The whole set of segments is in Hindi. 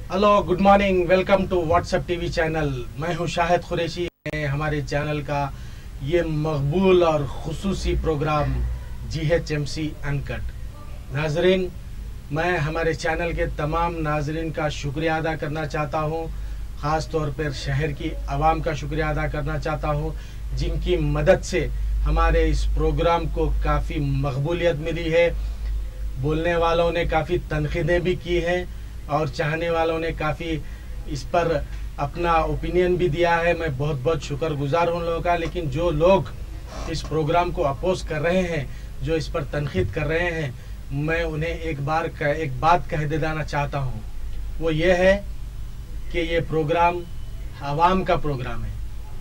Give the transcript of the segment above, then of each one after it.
Hello, good morning, welcome to WhatsApp TV channel. मैं हूं शाहिद कुरैशी। हमारे चैनल का ये मकबूल और खुसूसी प्रोग्राम GHMC अनकट। नाजरीन, मैं हमारे चैनल के तमाम नाजरीन का शुक्रिया अदा करना चाहता हूं। ख़ास तौर पर शहर की आवाम का शुक्रिया अदा करना चाहता हूं, जिनकी मदद से हमारे इस प्रोग्राम को काफ़ी मकबूलियत मिली है। बोलने वालों ने काफ़ी तनकीदें भी की हैं और चाहने वालों ने काफ़ी इस पर अपना ओपिनियन भी दिया है। मैं बहुत बहुत शुक्रगुजार हूँ उन लोगों का। लेकिन जो लोग इस प्रोग्राम को अपोज कर रहे हैं, जो इस पर तनकीद कर रहे हैं, मैं उन्हें एक बात कह देना चाहता हूँ। वो ये है कि ये प्रोग्राम आवाम का प्रोग्राम है,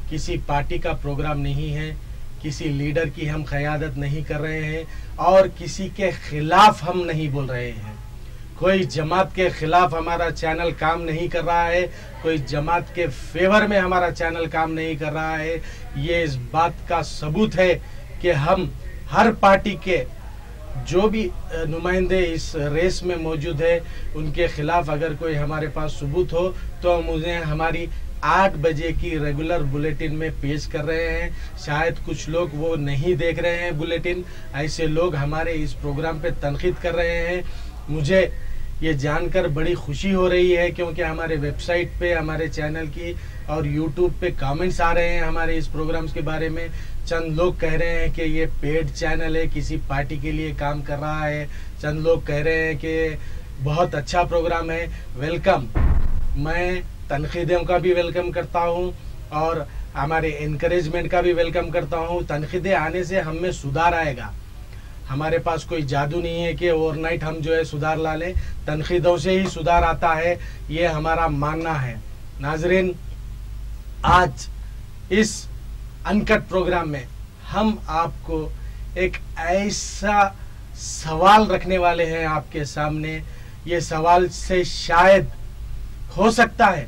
किसी पार्टी का प्रोग्राम नहीं है। किसी लीडर की हम क़यादत नहीं कर रहे हैं और किसी के खिलाफ हम नहीं बोल रहे हैं। कोई जमात के खिलाफ हमारा चैनल काम नहीं कर रहा है, कोई जमात के फेवर में हमारा चैनल काम नहीं कर रहा है। ये इस बात का सबूत है कि हम हर पार्टी के जो भी नुमाइंदे इस रेस में मौजूद है, उनके खिलाफ अगर कोई हमारे पास सबूत हो तो हम उन्हें हमारी 8 बजे की रेगुलर बुलेटिन में पेश कर रहे हैं। शायद कुछ लोग वो नहीं देख रहे हैं बुलेटिन, ऐसे लोग हमारे इस प्रोग्राम पे तनकीद कर रहे हैं। मुझे ये जानकर बड़ी खुशी हो रही है क्योंकि हमारे वेबसाइट पे, हमारे चैनल की और यूट्यूब पे कमेंट्स आ रहे हैं हमारे इस प्रोग्राम्स के बारे में। चंद लोग कह रहे हैं कि ये पेड चैनल है, किसी पार्टी के लिए काम कर रहा है। चंद लोग कह रहे हैं कि बहुत अच्छा प्रोग्राम है। वेलकम। मैं तनकीदों का भी वेलकम करता हूँ और हमारे इनकरेजमेंट का भी वेलकम करता हूँ। तनकीदें आने से हम में सुधार आएगा। हमारे पास कोई जादू नहीं है कि ओवरनाइट हम जो है सुधार ला लें। तनकीदों से ही सुधार आता है, ये हमारा मानना है। नाजरीन, आज इस अनकट प्रोग्राम में हम आपको एक ऐसा सवाल रखने वाले हैं आपके सामने। ये सवाल से शायद हो सकता है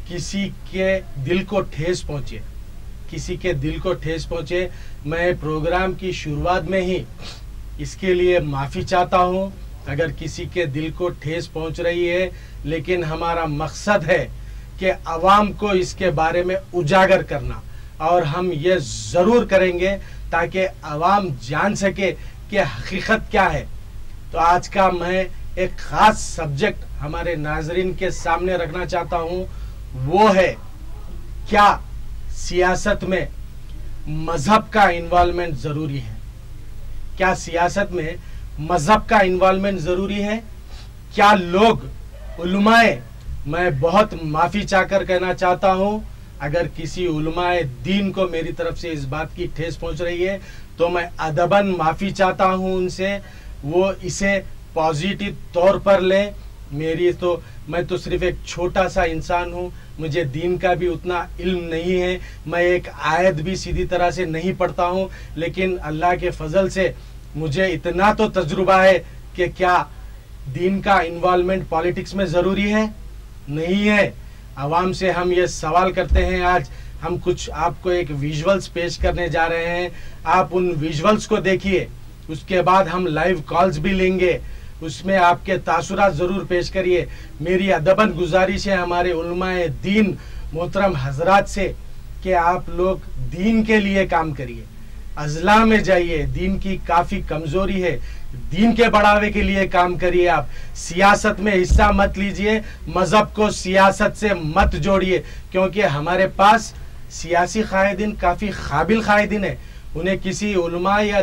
किसी के दिल को ठेस पहुंचे, किसी के दिल को ठेस पहुंचे। मैं प्रोग्राम की शुरुआत में ही इसके लिए माफ़ी चाहता हूं अगर किसी के दिल को ठेस पहुंच रही है। लेकिन हमारा मकसद है कि आवाम को इसके बारे में उजागर करना, और हम ये ज़रूर करेंगे ताकि आवाम जान सके कि हकीकत क्या है। तो आज का मैं एक ख़ास सब्जेक्ट हमारे नाजरीन के सामने रखना चाहता हूं, वो है क्या सियासत में मजहब का इन्वॉल्वमेंट ज़रूरी है। क्या सियासत में मजहब का इन्वॉल्वमेंट ज़रूरी है? क्या लोग उलमाए, मैं बहुत माफ़ी चाहकर कहना चाहता हूँ, अगर किसी उलमाए दीन को मेरी तरफ से इस बात की ठेस पहुँच रही है तो मैं अदबन माफ़ी चाहता हूँ उनसे। वो इसे पॉजिटिव तौर पर लें। मैं तो सिर्फ एक छोटा सा इंसान हूँ, मुझे दीन का भी उतना इल्म नहीं है। मैं एक आयत भी सीधी तरह से नहीं पढ़ता हूँ, लेकिन अल्लाह के फजल से मुझे इतना तो तजुर्बा है कि क्या दीन का इन्वॉल्वमेंट पॉलिटिक्स में ज़रूरी है? नहीं है। आवाम से हम ये सवाल करते हैं। आज हम कुछ आपको एक विजुअल्स पेश करने जा रहे हैं। आप उन विजुअल्स को देखिए, उसके बाद हम लाइव कॉल्स भी लेंगे, उसमें आपके तासुरात ज़रूर पेश करिए। मेरी अदबन गुजारिश है हमारे उलमाए दीन मोहतरम हजरात से कि आप लोग दीन के लिए काम करिए, अजला में जाइए। दीन की काफ़ी कमज़ोरी है, दीन के बढ़ावे के लिए काम करिए। आप सियासत में हिस्सा मत लीजिए, मज़हब को सियासत से मत जोड़िए, क्योंकि हमारे पास सियासी कायदीन काफ़ी काबिल कायदीन है। उन्हें किसी उलमाए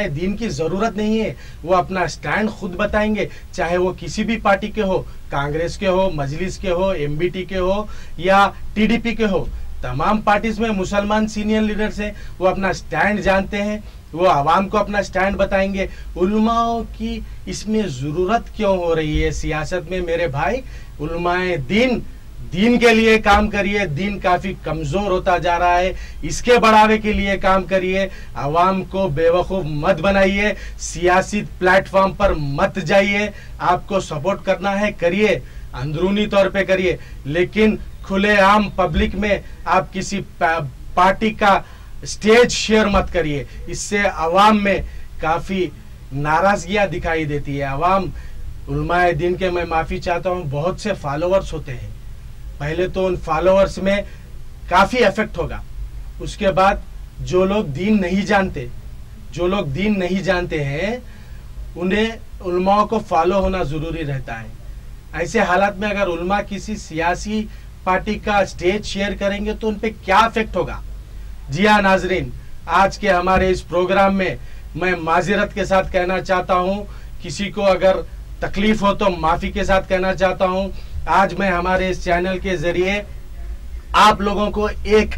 दीन की ज़रूरत नहीं है। वो अपना स्टैंड खुद बताएंगे, चाहे वो किसी भी पार्टी के हो, कांग्रेस के हो, मजलिस के हो, MBT के हो या TDP के हो। तमाम पार्टीज में मुसलमान सीनियर लीडर्स हैं, वो अपना स्टैंड जानते हैं, वो आवाम को अपना स्टैंड बताएंगे। उलमाओं की इसमें ज़रूरत क्यों हो रही है सियासत में? मेरे भाई, उलमाए दीन के लिए काम करिए। दीन काफ़ी कमज़ोर होता जा रहा है, इसके बढ़ावे के लिए काम करिए। आवाम को बेवकूफ़ मत बनाइए, सियासी प्लेटफॉर्म पर मत जाइए। आपको सपोर्ट करना है, करिए, अंदरूनी तौर पे करिए, लेकिन खुलेआम पब्लिक में आप किसी पार्टी का स्टेज शेयर मत करिए। इससे आवाम में काफ़ी नाराज़गियाँ दिखाई देती है। आवाम उलमाए दीन के मैं माफ़ी चाहता हूँ, बहुत से फॉलोअर्स होते हैं। पहले तो उन फॉलोअर्स में काफ़ी इफेक्ट होगा, उसके बाद जो लोग दीन नहीं जानते हैं उन्हें उलमाओं को फॉलो होना ज़रूरी रहता है। ऐसे हालात में अगर उलमा किसी सियासी पार्टी का स्टेज शेयर करेंगे तो उन पे क्या इफेक्ट होगा। जी हाँ नाजरीन, आज के हमारे इस प्रोग्राम में मैं माजिरत के साथ कहना चाहता हूँ, किसी को अगर तकलीफ हो तो माफ़ी के साथ कहना चाहता हूँ। आज मैं हमारे इस चैनल के ज़रिए आप लोगों को एक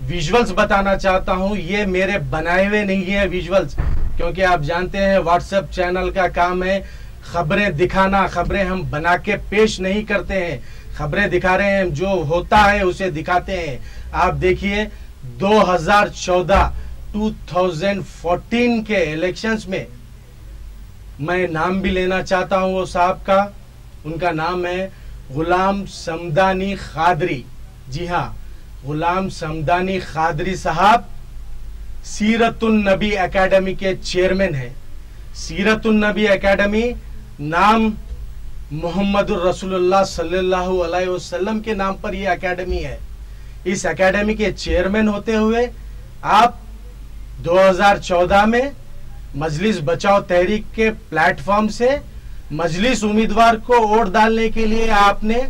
विजुअल्स बताना चाहता हूँ। ये मेरे बनाए हुए नहीं है विजुअल्स, क्योंकि आप जानते हैं व्हाट्सएप चैनल का काम है खबरें दिखाना। खबरें हम बना के पेश नहीं करते हैं, खबरें दिखा रहे हैं, जो होता है उसे दिखाते हैं। आप देखिए 2014 के इलेक्शंस में मैं नाम भी लेना चाहता हूं वो साहब का, उनका नाम है गुलाम समदानी खादरी। जी हाँ, गुलाम समदानी खादरी साहब सीरतुन नबी एकेडमी के चेयरमैन है। सीरतुन नबी एकेडमी नाम मोहम्मदुर रसूलुल्लाह सल्लल्लाहु अलैहि वसल्लम के नाम पर यह एकेडमी है। इस एकेडमी के चेयरमैन होते हुए आप 2014 में मजलिस बचाओ तहरीक के प्लेटफॉर्म से मजलिस उम्मीदवार को वोट डालने के लिए आपने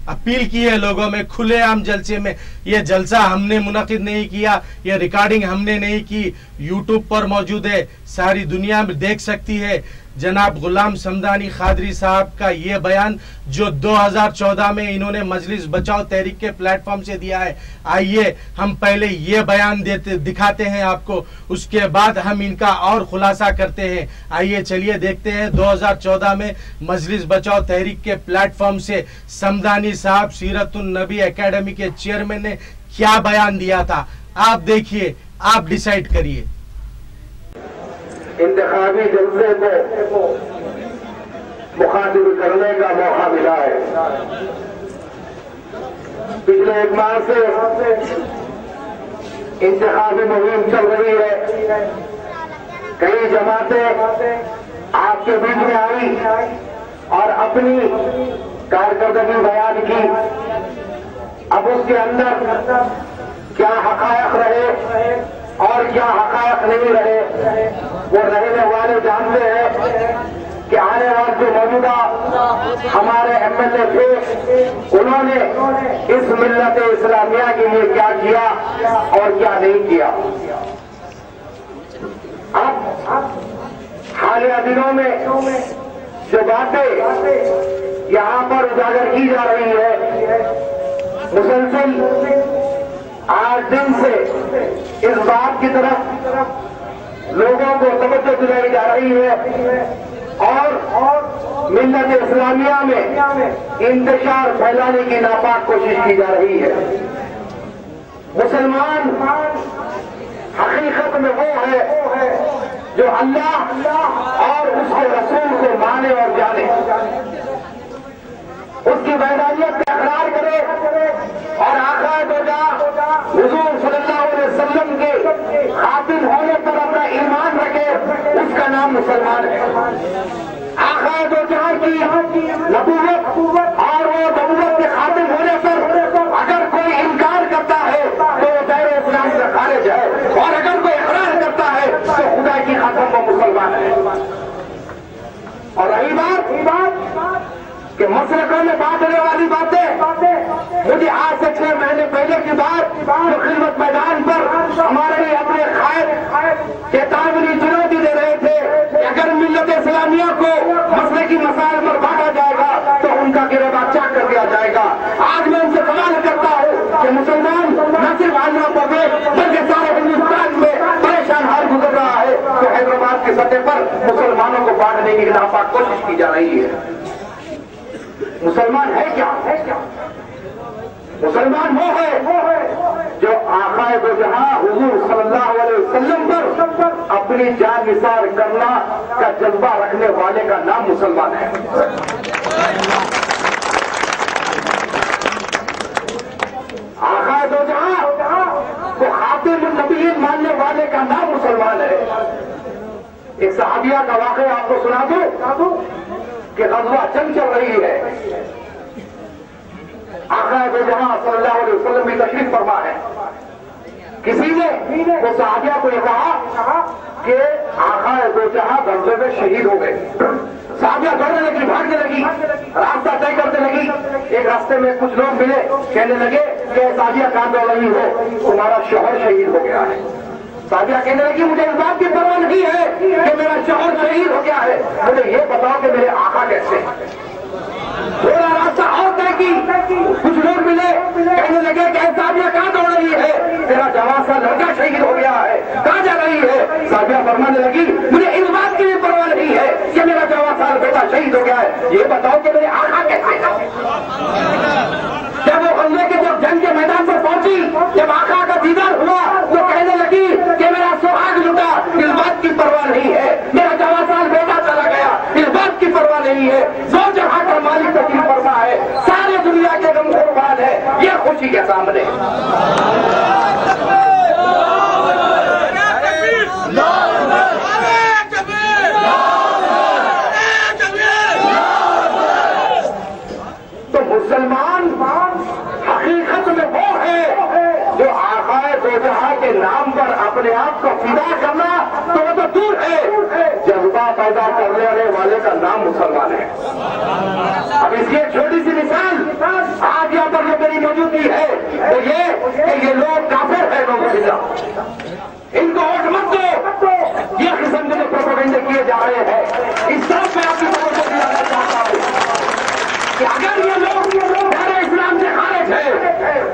अपील की है लोगों में, खुलेआम जलसे में। यह जलसा हमने मुनक़िद नहीं किया, यह रिकॉर्डिंग हमने नहीं की, यूट्यूब पर मौजूद है, सारी दुनिया में देख सकती है। जनाब गुलाम समदानी खादरी साहब का ये बयान जो 2014 में इन्होंने मजलिस बचाओ तहरीक के प्लेटफॉर्म से दिया है। आइए हम पहले ये बयान दिखाते हैं आपको, उसके बाद हम इनका और खुलासा करते हैं। आइए चलिए देखते हैं 2014 में मजलिस बचाओ तहरीक के प्लेटफॉर्म से समदानी साहब सीरतुन नबी एकेडमी के चेयरमैन ने क्या बयान दिया था। आप देखिए, आप डिसाइड करिए। इंतखाबी जलसे को मुखातिब करने का मौका मिला है। पिछले एक माह से इंतखाबी मुहिम चल रही है। कई जमातें आपके बीच में आई और अपनी कारकर्दगी बयान की। अब उसके अंदर क्या हकायक रहे और क्या हकायक नहीं रहे, वो रहने वाले जानते हैं कि आने वाले जो मौजूदा हमारे एमएलए थे उन्होंने इस मिल्लत इस्लामिया के लिए क्या किया और क्या नहीं किया। अब हालिया दिनों में जो बातें यहाँ पर उजागर की जा रही है, मुसलसल 8 दिन से इस बात की तरफ लोगों को तवज्जो दिलाई जा रही है और मिल्लत इस्लामिया में इंतशार फैलाने की नापाक कोशिश की जा रही है। मुसलमान हकीकत में वो है जो अल्लाह और उसके रसूल को माने और जाने, उसकी वैदानियत का इकरार करे और आका दो हुजूर सल्लल्लाहु अलैहि वसल्लम के खातिम होने पर अपना ईमान रखे, उसका नाम मुसलमान है। आका दो जहां की नबूवत और वो नबूवत के खातिम होने पर अगर कोई इनकार करता है तो वो दायरे इस्लाम से खारिज है, और अगर कोई इकरार करता है तो खुदा की कसम वो मुसलमान है। और रही बात कि मसलकों में बांटने वाली बातें, मुझे आज से 6 महीने पहले की बात जो खिदमत मैदान पर हमारे लिए अपने कायद चेतावनी चुनौती दे रहे थे कि अगर मिल्लत इस्लामिया को मसले की मसाइल पर बांटा जाएगा तो उनका गिरफ्तार चाक कर दिया जाएगा। आज मैं उनसे सवाल करता हूँ कि मुसलमान न सिर्फ आंध्र प्रदेश बल्कि सारे हिंदुस्तान में परेशान हाल गुजर रहा है, तो हैदराबाद की सतह पर मुसलमानों को बांटने की नापाक कोशिश की जा रही है। मुसलमान है क्या? मुसलमान वो है जो आकाए दो जहां हुजूर सल्लल्लाहु अलैहि वसल्लम पर अपनी जान निसार करना का जज्बा रखने वाले का नाम मुसलमान है। आकाए दो जहां को खातिम नबीय्यीन मानने वाले का नाम मुसलमान है। एक सहाबिया का वाकया आपको सुना दूं। कि ग़ज़वा जंग चल रही है। आका दो जहां सल्लल्लाहु अलैहि वसल्लम की तशरीफ फरमा है। किसी ने वो सहाबिया को यह कहा कि आका दो जहां ग़ज़वे में शहीद हो गए। सहाबिया दौड़ने लगी, भागने लगी, रास्ता तय करने लगी। एक रास्ते में कुछ लोग मिले, कहने लगे कि सहाबिया कहां दौड़ रही हो, तुम्हारा शौहर शहीद हो गया है। सहाबिया कहने लगी मुझे इस बात की परवाह नहीं है कि मेरा शौहर शहीद हो गया है, मुझे ये बताओ कि मेरे आका कैसे हैं। थोड़ा रास्ता और तय की, कुछ लोग मिले, कहने लगे कि सहाबिया कहां दौड़ रही है, तेरा जवान सा लड़का शहीद हो गया है, कहां जा रही है। सहाबिया फरमाने लगी मुझे इस बात की भी परवाह नहीं है कि मेरा जवान सा बेटा शहीद हो गया है, ये बताओ कि मेरे आका कैसे हैं। जब वो हमले के जब जंग के मैदान पर पहुंची, जब आका का दीदार हुआ तो कहने लगी कि मेरा सुहाग लुटा, इस बात की परवाह नहीं है, मेरा जवान साल बेटा चला गया, इस बात की परवाह नहीं है। जो जहां का मालिक तकलीफ फरमा है, सारे दुनिया के गम कुर्बान है, ये खुशी के सामने। तो मुसलमान हकीकत में वो है जो आकाए दो जहां के नाम पर अपने आप को फिदा करना तो वो तो दूर है, जज्बा पैदा करने वाले का नाम मुसलमान है। अब इसकी एक छोटी सी मिसाल आज यहाँ पर जो मेरी मौजूदगी है तो ये लोग काफिर है, इनको वोट मत दो, ये किस्म के जो प्रोपेगेंडे किए जा रहे हैं। इस तरफ मैं आपकी तवज्जो दिलाना चाहता हूँ कि अगर ये लोग दायरे इस्लाम से खारिज है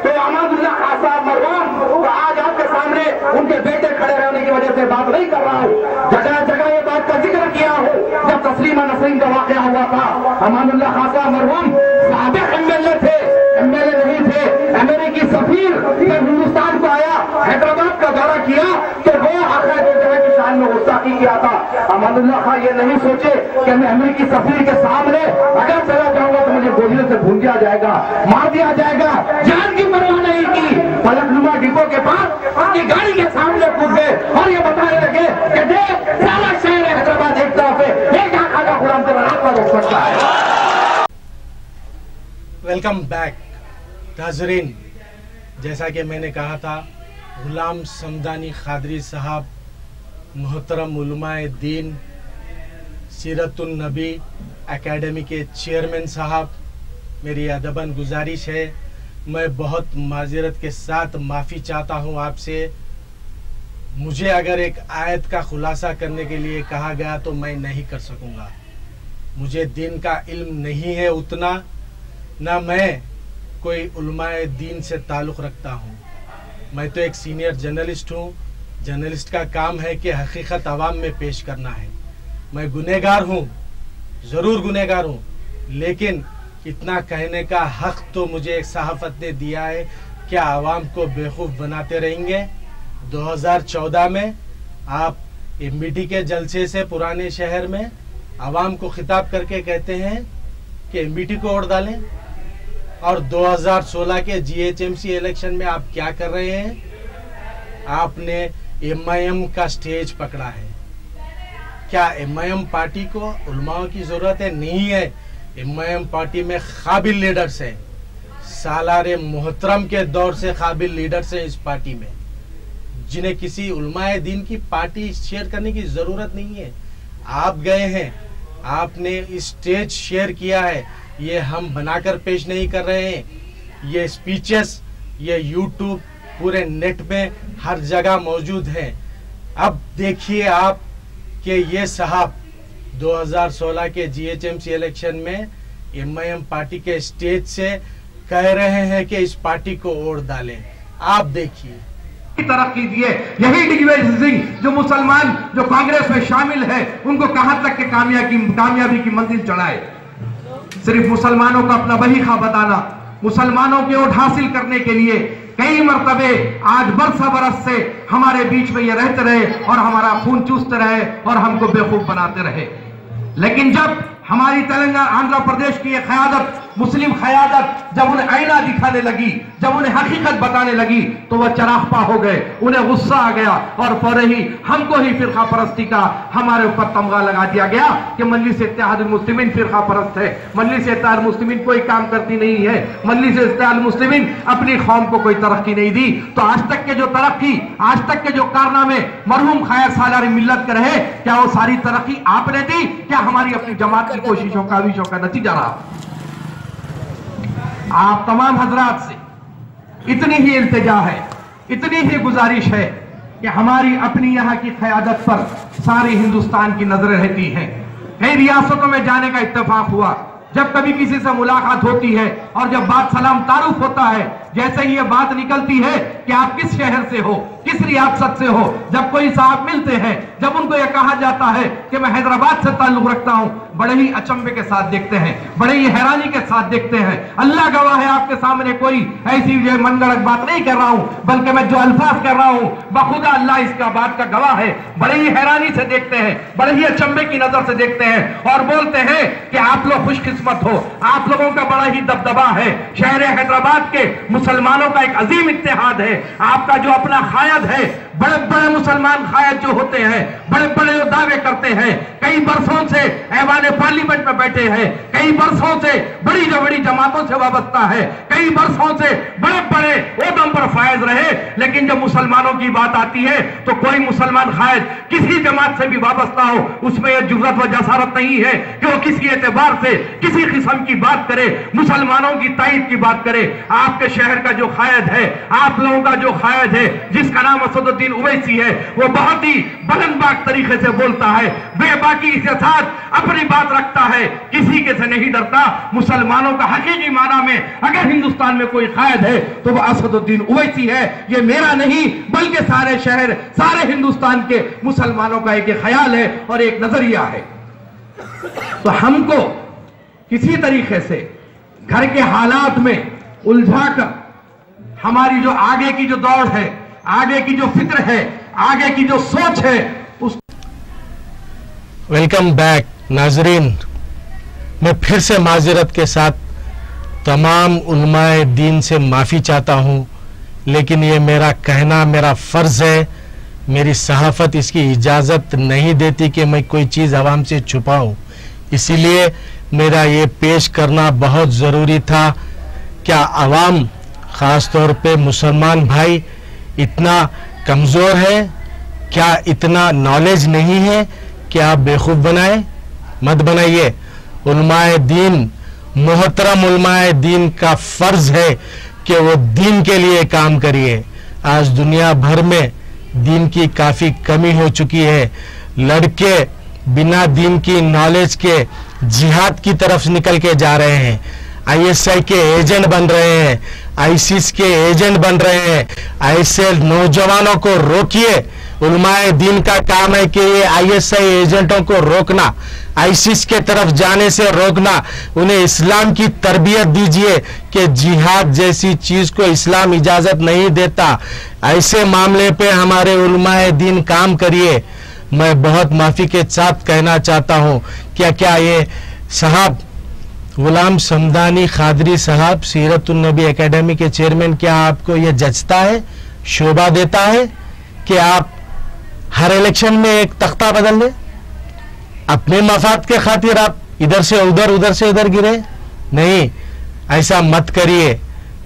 तो अहमदुल्लाह खान साहब मरहूम तो आज आपके सामने उनके बेटे खड़े रहने की वजह से बात नहीं कर रहा हूँ, जगह जगह ये बात का जिक्र किया हूँ। जब तस्लीमा नसरीन का वाकया हुआ था, अहमदुल्लाह खान साहब मरहूम साबिक एमएलए थे, एमएलए नहीं थे, अमेरिकी सफीर जब हिंदुस्तान को आया, हैदराबाद का दौरा किया तो वो आका दो जहां की शान में गुस्ताखी किया था। अहमदुल्लाह खान ये नहीं सोचे कि मैं अमेरिकी सफीर के सामने अगर चला जाऊंगा तो मुझे गोलियों से भून दिया जाएगा, मार दिया जाएगा, जान की परवाह नहीं की। फलकनुमा डिपो के पास अपनी गाड़ी के सामने कूद गए और ये बताने लगे कि देख सारा शहर हैदराबाद एक तरफ है, एक आका का गुलाम तेरा रास्ता रोक सकता है। वेलकम बैक नाज़रीन। जैसा कि मैंने कहा था, गुलाम समदानी खादरी साहब, मोहतरम उलमाए दीन, सीरतुन नबी एकेडमी के चेयरमैन साहब, मेरी अदबन गुजारिश है, मैं बहुत माजरत के साथ माफ़ी चाहता हूँ आपसे। मुझे अगर एक आयत का खुलासा करने के लिए कहा गया तो मैं नहीं कर सकूँगा। मुझे दीन का इल्म नहीं है उतना, ना मैं कोई उलमाए दीन से ताल्लुक़ रखता हूँ। मैं तो एक सीनियर जर्नलिस्ट हूँ। जर्नलिस्ट का काम है कि हकीकत आवाम में पेश करना है। मैं गुनहगार हूँ, ज़रूर गुनहगार हूँ, लेकिन इतना कहने का हक तो मुझे एक सहाफ़त ने दिया है। क्या आवाम को बेवकूफ़ बनाते रहेंगे? 2014 में आप एमबीटी के जलसे से पुराने शहर में आवाम को खिताब करके कहते हैं कि एमबीटी को वोट डालें, और 2016 के जीएचएमसी इलेक्शन में आप क्या कर रहे हैं? आपने एमआईएम का स्टेज पकड़ा है। क्या एमआईएम पार्टी को उलमाओं की जरूरत है? नहीं है। एमआईएम पार्टी में काबिल लीडर्स हैं, सालारे मोहतरम के दौर से काबिल लीडर्स हैं इस पार्टी में, जिन्हें किसी उलमाए दीन की पार्टी शेयर करने की जरूरत नहीं है। आप गए हैं, आपने स्टेज शेयर किया है, ये हम बनाकर पेश नहीं कर रहे हैं। ये स्पीचेस, ये यूट्यूब पूरे नेट में हर जगह मौजूद हैं। अब देखिए आप कि ये साहब 2016 के जीएचएमसी इलेक्शन में एमआईएम पार्टी के स्टेज से कह रहे हैं कि इस पार्टी को वोट डालें। आप देखिए तरक्की दिए, यही दिग्विजय सिंह जो मुसलमान जो कांग्रेस में शामिल है उनको कहां तक के कामयाबी की मंजिल चढ़ाए। सिर्फ मुसलमानों का अपना वही खा बताना, मुसलमानों के वोट हासिल करने के लिए कई मरतबे आज बरस से हमारे बीच में ये रहते रहे और हमारा खून चूसते रहे और हमको बेवकूफ बनाते रहे। लेकिन जब हमारी तेलंगाना आंध्र प्रदेश की ये क़यादत मुस्लिम क़यादत जब उन्हें आईना दिखाने लगी, जब उन्हें हकीकत बताने लगी, तो वह चरागपा हो गए, उन्हें गुस्सा आ गया और फौरन ही हमको ही फिरका परस्ती का हमारे ऊपर तमगा लगा दिया गया कि मजलिस इत्तेहादुल मुस्लिमीन फिरका परस्त है, मजलिस इत्तेहादुल मुस्लिमीन कोई काम करती नहीं है, मजलिस इत्तेहादुल मुस्लिमीन अपनी कौम को कोई तरक्की नहीं दी। तो आज तक के जो तरक्की, आज तक के जो कारनामे मरहूम ख़ायद सालार मिल्लत के रहे, क्या वो सारी तरक्की आपने दी? क्या हमारी अपनी जमात की कोशिशों काविशों का नतीजा रहा? आप तमाम हजरात से इतनी ही इल्तिजा है, इतनी ही गुजारिश है कि हमारी अपनी यहाँ की क़यादत पर सारे हिंदुस्तान की नजरें रहती हैं। कई रियासतों में जाने का इत्तेफाक हुआ, जब कभी किसी से मुलाकात होती है और जब बात सलाम तारुफ होता है, जैसे ही ये बात निकलती है कि आप किस शहर से हो, किस रियासत से हो, जब कोई साहब मिलते हैं, जब उनको यह कहा जाता है कि मैं हैदराबाद से ताल्लुक रखता हूं, बड़े ही अचंभे के साथ देखते हैं, बड़े ही हैरानी के साथ देखते हैं। अल्लाह गवाह है, आपके सामने कोई ऐसी मनगढ़ंत बात नहीं कर रहा हूं, बल्कि मैं जो अल्फाज कर रहा हूं बखुदा अल्लाह इसका बात का गवाह है। बड़े ही हैरानी से देखते हैं, बड़े ही अचंभे की नजर से देखते हैं और बोलते हैं कि आप लोग खुशकिस्मत हो, आप लोगों का बड़ा ही दबदबा है। शहर हैदराबाद के मुसलमानों का एक अजीम इत्तेहाद है, आपका जो अपना क़ायद है, बड़े बड़े मुसलमान क़ायद जो होते हैं, बड़े बड़े जो दावे करते हैं, कई बरसों से ऐवान पार्लियामेंट में बैठे हैं, कई बरसों से बड़ी जमातों से वाबस्ता है, कई बरसों से बड़े बड़े ओहदों पर फायज रहे, लेकिन जब मुसलमानों की बात आती है तो कोई मुसलमान क़ायद किसी जमात से भी वाबस्ता हो, उसमें यह जुर्रत व जसारत नहीं है कि वो किसी एतबार से किसी किस्म की बात करे, मुसलमानों की ताईद की बात करे। आपके शहर का जो क़ायद है, आप लोगों का जो क़ायद है, जिसका नाम असदुद्दीन उवैसी है, वो बहुत ही बुलंदबाग तरीके से बोलता है, बेबाकी के साथ अपनी बात रखता है, किसी के से नहीं डरता। मुसलमानों का हकीकी माना में अगर हिंदुस्तान में कोई क़ायद है तो वह असदुद्दीन उवैसी है। ये मेरा नहीं बल्कि सारे शहर, सारे हिंदुस्तान के मुसलमानों का एक ख्याल है और एक नजरिया है। तो हमको किसी तरीके से घर के हालात में उलझाकर हमारी जो आगे की जो दौड़ है, आगे की जो फिक्र है, आगे की जो सोच है, उस वेलकम बैक नाजरीन। मैं फिर से माजरत के साथ तमाम उलमाए दीन से माफ़ी चाहता हूँ, लेकिन ये मेरा कहना मेरा फ़र्ज़ है, मेरी सहाफ़त इसकी इजाज़त नहीं देती कि मैं कोई चीज़ आवाम से छुपाऊँ, इसीलिए मेरा ये पेश करना बहुत ज़रूरी था। क्या आवाम ख़ास तौर पे मुसलमान भाई इतना कमज़ोर है? क्या इतना नॉलेज नहीं है कि आप बेवकूफ़ बनाए? मत बनाइए। उलमाए दीन, मोहतरम उलमाए दीन का फ़र्ज़ है कि वो दीन के लिए काम करिए। आज दुनिया भर में दीन की काफ़ी कमी हो चुकी है। लड़के बिना दीन की नॉलेज के जिहाद की तरफ निकल के जा रहे हैं, ISI के एजेंट बन रहे हैं, ISIS के एजेंट बन रहे हैं। ऐसे नौजवानों को रोकिए। उलमाए दीन का काम है कि ये ISI एजेंटों को रोकना, ISIS के तरफ जाने से रोकना, उन्हें इस्लाम की तरबियत दीजिए कि जिहाद जैसी चीज़ को इस्लाम इजाज़त नहीं देता। ऐसे मामले पे हमारे उलमाए दीन काम करिए। मैं बहुत माफ़ी के साथ कहना चाहता हूँ, क्या ये साहब गुलाम समदानी खादरी साहब सीरतुन्नबी एकेडमी के चेयरमैन, क्या आपको ये जचता है, शोभा देता है कि आप हर इलेक्शन में एक तख्ता बदल ले? अपने मफाद के खातिर आप इधर से उधर, उधर से इधर गिरे? नहीं, ऐसा मत करिए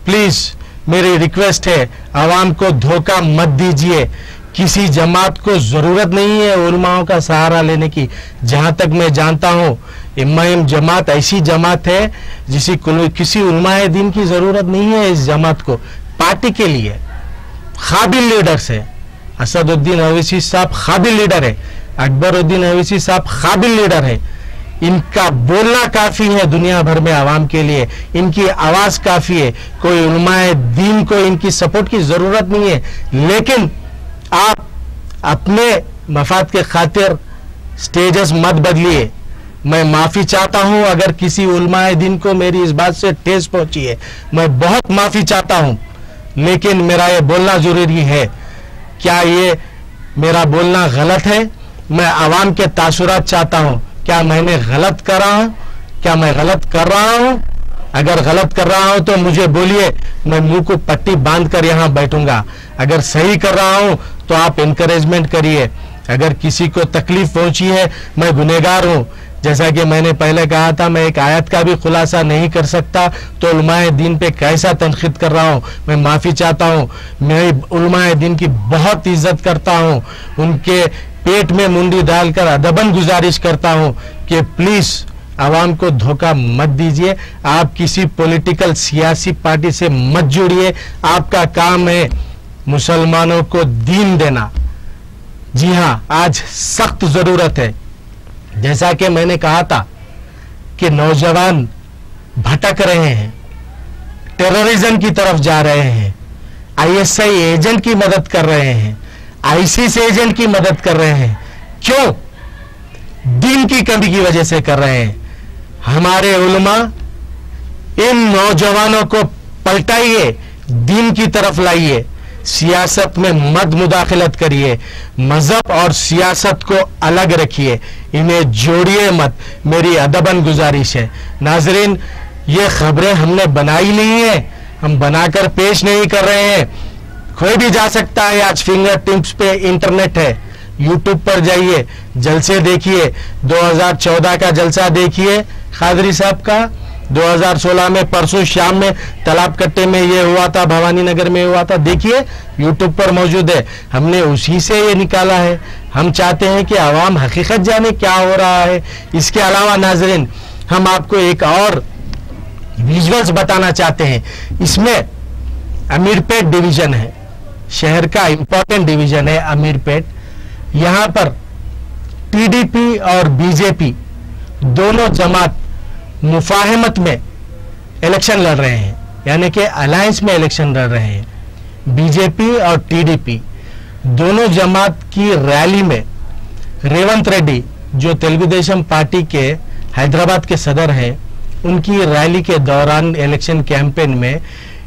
प्लीज़। मेरी रिक्वेस्ट है, आवाम को धोखा मत दीजिए। किसी जमात को ज़रूरत नहीं है उलमाओं का सहारा लेने की। जहाँ तक मैं जानता हूँ, इमाम जमात ऐसी जमात है जिसे किसी उलमाए दीन की ज़रूरत नहीं है। इस जमात को पार्टी के लिए काबिल लीडर्स है। असदुद्दीन ओवैसी साहब काबिल लीडर है, अकबरुद्दीन ओवैसी साहब काबिल लीडर है। इनका बोलना काफ़ी है दुनिया भर में आवाम के लिए, इनकी आवाज़ काफ़ी है। कोई उलमाए दीन को इनकी सपोर्ट की ज़रूरत नहीं है। लेकिन आप अपने मफाद के खातिर स्टेजस मत बदलिए। मैं माफ़ी चाहता हूं अगर किसी उलमाए दीन को मेरी इस बात से ठेस पहुंची है, मैं बहुत माफ़ी चाहता हूं, लेकिन मेरा ये बोलना ज़रूरी है। क्या ये मेरा बोलना गलत है? मैं आवाम के तासुरात चाहता हूं। क्या मैंने गलत करा हूं? क्या मैं गलत कर रहा हूं? अगर गलत कर रहा हूं तो मुझे बोलिए, मैं मुंह को पट्टी बांध कर यहां बैठूंगा। अगर सही कर रहा हूं तो आप इनकरेजमेंट करिए। अगर किसी को तकलीफ पहुंची है, मैं गुनहगार हूं। जैसा कि मैंने पहले कहा था, मैं एक आयत का भी खुलासा नहीं कर सकता तो उलमाए दीन पे कैसा तनकीद कर रहा हूं। मैं माफी चाहता हूं। मैं उलमाए दीन की बहुत इज्जत करता हूं। उनके पेट में मुंडी डालकर अदबन गुजारिश करता हूं कि प्लीज आवाम को धोखा मत दीजिए। आप किसी पॉलिटिकल सियासी पार्टी से मत जुड़िए। आपका काम है मुसलमानों को दीन देना। जी हां, आज सख्त जरूरत है। जैसा कि मैंने कहा था कि नौजवान भटक रहे हैं, टेररिज्म की तरफ जा रहे हैं, आईएसआई एजेंट की मदद कर रहे हैं, आईसिस एजेंट की मदद कर रहे हैं। क्यों? दीन की कमी की वजह से कर रहे हैं। हमारे उलमा इन नौजवानों को पलटाइए, दीन की तरफ लाइए, सियासत में मत मुदाखलत करिए, मजहब और सियासत को अलग रखिए, इन्हें जोड़िए मत। मेरी अदबन गुजारिश है। नाजरीन, ये खबरें हमने बनाई नहीं है, हम बनाकर पेश नहीं कर रहे हैं। कोई भी जा सकता है। आज फिंगर टिप्स पे इंटरनेट है, यूट्यूब पर जाइए, जलसे देखिए। 2014 का जलसा देखिए खादरी साहब का, 2016 में परसों शाम में तालाब कट्टे में ये हुआ था, भवानी नगर में हुआ था, देखिए यूट्यूब पर मौजूद है। हमने उसी से ये निकाला है। हम चाहते हैं कि आवाम हकीकत जाने क्या हो रहा है। इसके अलावा नाजरीन, हम आपको एक और विजुअल्स बताना चाहते हैं। इसमें अमीरपेट डिवीजन है, शहर का इंपॉर्टेंट डिवीजन है अमीरपेट। यहां पर टीडीपी और बीजेपी दोनों जमात मुफाहमत में इलेक्शन लड़ रहे हैं, यानी कि अलायंस में इलेक्शन लड़ रहे हैं। बीजेपी और टीडीपी दोनों जमात की रैली में रेवंत रेड्डी, जो तेलुगु देशम पार्टी के हैदराबाद के सदर हैं, उनकी रैली के दौरान इलेक्शन कैंपेन में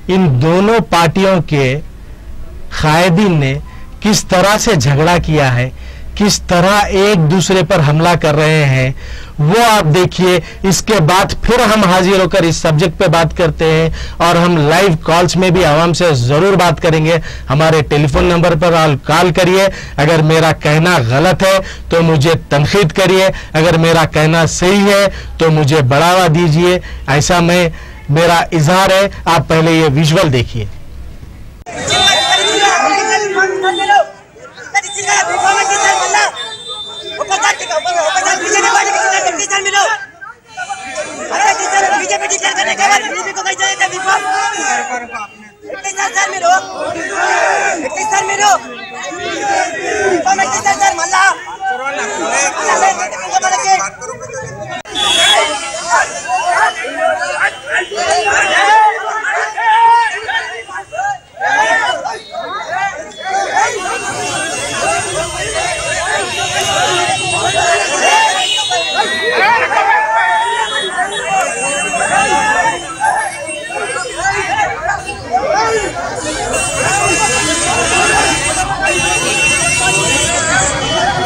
इन दोनों पार्टियों के कायदीन ने किस तरह से झगड़ा किया है, किस तरह एक दूसरे पर हमला कर रहे हैं, वो आप देखिए। इसके बाद फिर हम हाजिर होकर इस सब्जेक्ट पे बात करते हैं और हम लाइव कॉल्स में भी आवाम से जरूर बात करेंगे। हमारे टेलीफोन नंबर पर कॉल करिए। अगर मेरा कहना गलत है तो मुझे तनकीद करिए, अगर मेरा कहना सही है तो मुझे बढ़ावा दीजिए। ऐसा मेरा इजहार है। आप पहले ये विजुअल देखिए।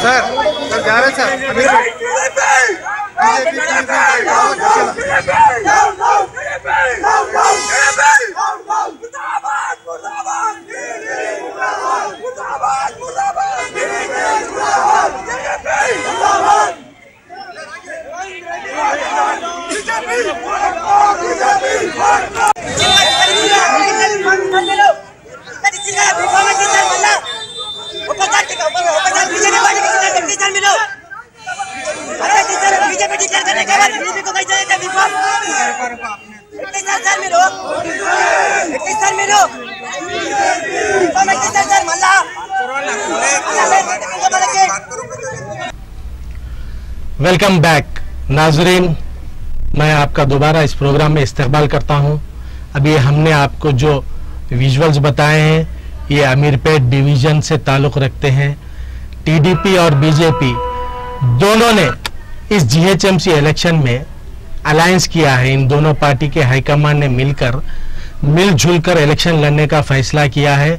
सर जा रहे सर वेलकम बैक नाजरीन, मैं आपका दोबारा इस प्रोग्राम में इस्तकबाल करता हूं। अभी हमने आपको जो विजुअल्स बताए हैं ये अमीरपेट डिवीजन से ताल्लुक रखते हैं। टीडीपी और बीजेपी दोनों ने इस जीएचएमसी इलेक्शन में अलायंस किया है। इन दोनों पार्टी के हाईकमान ने मिलजुल कर इलेक्शन लड़ने का फैसला किया है।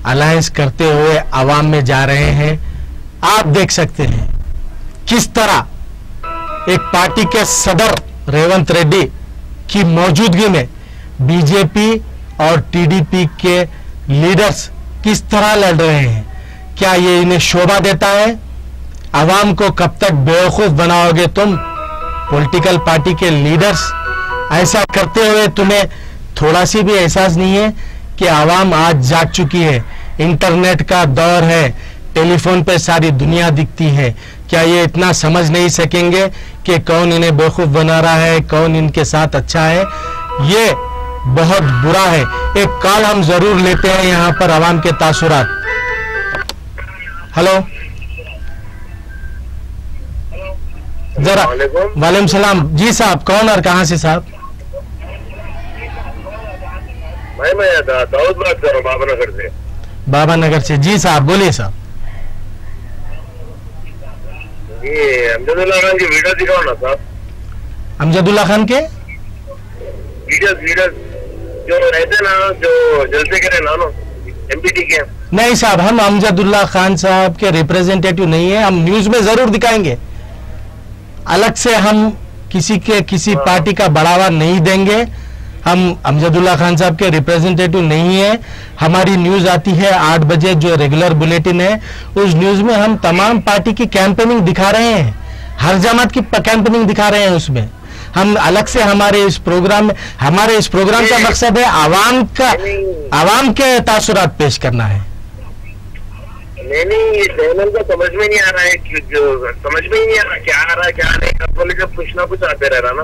अलायंस करते हुए आवाम में जा रहे हैं। आप देख सकते हैं किस तरह एक पार्टी के सदर रेवंत रेड्डी की मौजूदगी में बीजेपी और टीडीपी के लीडर्स किस तरह लड़ रहे हैं, क्या ये इन्हें शोभा देता है? आवाम को कब तक बेवकूफ बनाओगे तुम पॉलिटिकल पार्टी के लीडर्स? ऐसा करते हुए तुम्हें थोड़ा सी भी एहसास नहीं है कि आवाम आज जाग चुकी है, इंटरनेट का दौर है, टेलीफोन पे सारी दुनिया दिखती है। क्या ये इतना समझ नहीं सकेंगे कि कौन इन्हें बेवकूफ बना रहा है, कौन इनके साथ अच्छा है? ये बहुत बुरा है। एक कॉल हम जरूर लेते हैं यहाँ पर आवाम के तासुरात। हेलो, जरा। वालेकुम सलाम जी साहब, कौन और कहाँ से साहब? भाई मैं दाऊद बात कर रहा हूँ बाबा नगर से। बाबा नगर से जी साहब, बोलिए साहब। ये अमजदुल्ला खान की वीडियो दिखाओ ना साहब। अमजदुल्ला खान के वीडियो जो रहते ना, जो जलसे करे ना एमपीटी के। नहीं साहब, हम अमजदुल्ला खान साहब के रिप्रेजेंटेटिव नहीं है। हम न्यूज में जरूर दिखाएंगे, अलग से हम किसी पार्टी का बढ़ावा नहीं देंगे। हम अमजदुल्ला खान साहब के रिप्रेजेंटेटिव नहीं है। हमारी न्यूज आती है 8 बजे, जो रेगुलर बुलेटिन है, उस न्यूज में हम तमाम पार्टी की कैंपेनिंग दिखा रहे हैं, हर जमात की कैंपेनिंग दिखा रहे हैं। उसमें हम अलग से हमारे इस प्रोग्राम का मकसद है आवाम के तासुरात पेश करना है। नहीं, ये चैनल का समझ में नहीं आ रहा है, समझ में ही नहीं आ रहा क्या आ रहा है क्या नहीं। बोले जब कुछ ना कुछ आते रह रहा ना।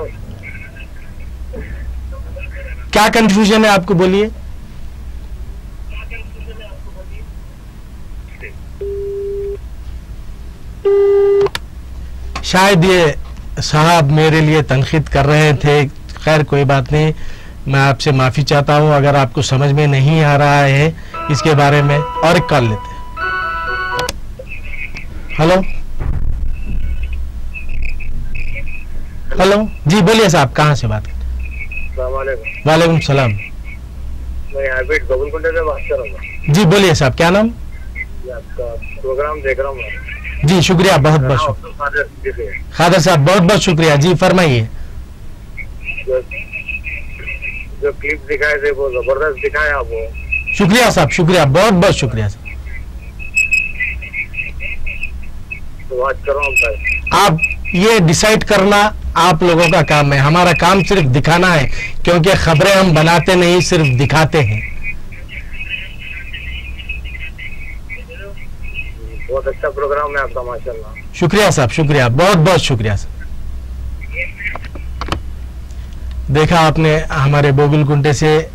क्या कंफ्यूजन है आपको, बोलिए। शायद ये साहब मेरे लिए तनकीद कर रहे थे। खैर कोई बात नहीं, मैं आपसे माफी चाहता हूं अगर आपको समझ में नहीं आ रहा है इसके बारे में। और एक कॉल लेते हैं। हेलो जी, बोलिए साहब, कहाँ से बात करते? वालेकुम सलाम। मैं आबिद गोविंदकुंडे से बात कर रहा हूँ। जी बोलिए साहब, क्या नाम? आपका प्रोग्राम देख रहा हूँ। जी शुक्रिया, बहुत बहुत शुक्रिया खादर साहब, बहुत बहुत शुक्रिया। जी फरमाइए। जो क्लिप दिखाए थे वो जबरदस्त दिखाए आप। वो शुक्रिया साहब, शुक्रिया, बहुत बहुत शुक्रिया साहब। तो बात कर रहा हूँ। आप ये डिसाइड करना आप लोगों का काम है, हमारा काम सिर्फ दिखाना है, क्योंकि खबरें हम बनाते नहीं, सिर्फ दिखाते हैं। बहुत अच्छा प्रोग्राम है आपका, माशाल्लाह। शुक्रिया साहब, शुक्रिया, बहुत बहुत शुक्रिया साहब। देखा आपने, हमारे बोगलकुंटे से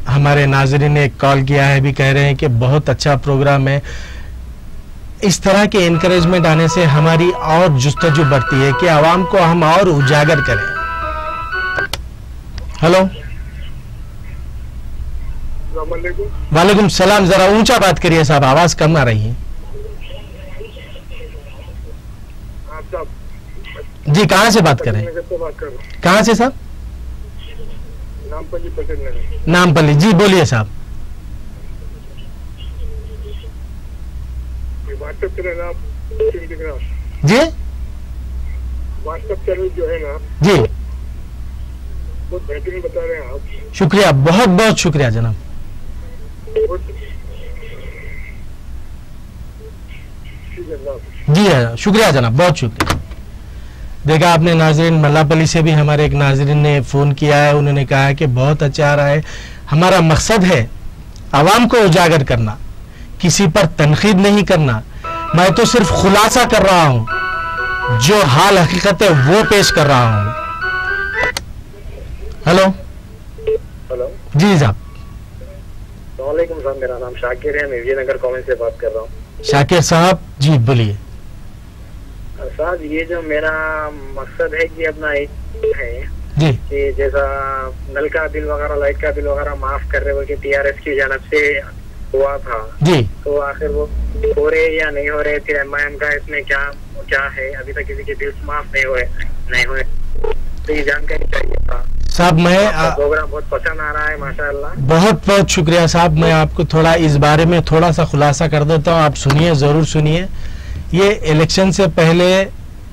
हमारे नाजरीन ने एक कॉल किया है, भी कह रहे हैं कि बहुत अच्छा प्रोग्राम है। इस तरह के एनकरेजमेंट आने से हमारी और जुस्तजू बढ़ती है कि आवाम को हम और उजागर करें। हेलो, वालेकुम सलाम। जरा ऊंचा बात करिए साहब, आवाज कम आ रही है। जी कहाँ से बात कर रहे हैं? कहाँ से साहब? नामपल्ली। जी बोलिए साहब। जी व्हाट्सएप चैनल जो है ना, जी बहुत बेहतरीन बता रहे हैं आप। शुक्रिया, बहुत बहुत शुक्रिया जनाब। जी शुक्रिया जनाब, बहुत शुक्रिया। देखा आपने नाजरीन, मल्लापल्ली से भी हमारे एक नाजरीन ने फोन किया है, उन्होंने कहा है कि बहुत अच्छा आ रहा है। हमारा मकसद है आवाम को उजागर करना, किसी पर तनकीद नहीं करना। मैं तो सिर्फ खुलासा कर रहा हूं, जो हाल हकीकत है वो पेश कर रहा हूं। हेलो जी साहब। वालेकुम सलाम, मेरा नाम शाकिर है, मैं विजयनगर कॉलेज से बात कर रहा हूँ। शाकिर साहब जी बोलिए। साहब ये जो मेरा मकसद है कि अपना एक है जी कि जैसा नल का बिल वगैरह, लाइट का बिल वगैरह माफ कर रहे हो कि टीआरएस की जानब से हुआ था जी, तो आखिर वो हो रहे या नहीं हो रहे? फिर एमआईएम का इसमें क्या है? अभी तक किसी के बिल्स माफ नहीं हुए, तो ये जानकारी चाहिए था साहब। मैं प्रोग्राम बहुत पसंद आ रहा है, माशाअल्लाह। बहुत बहुत शुक्रिया साहब। मैं आपको थोड़ा इस बारे में थोड़ा सा खुलासा कर देता हूँ, आप सुनिए, जरूर सुनिए। ये इलेक्शन से पहले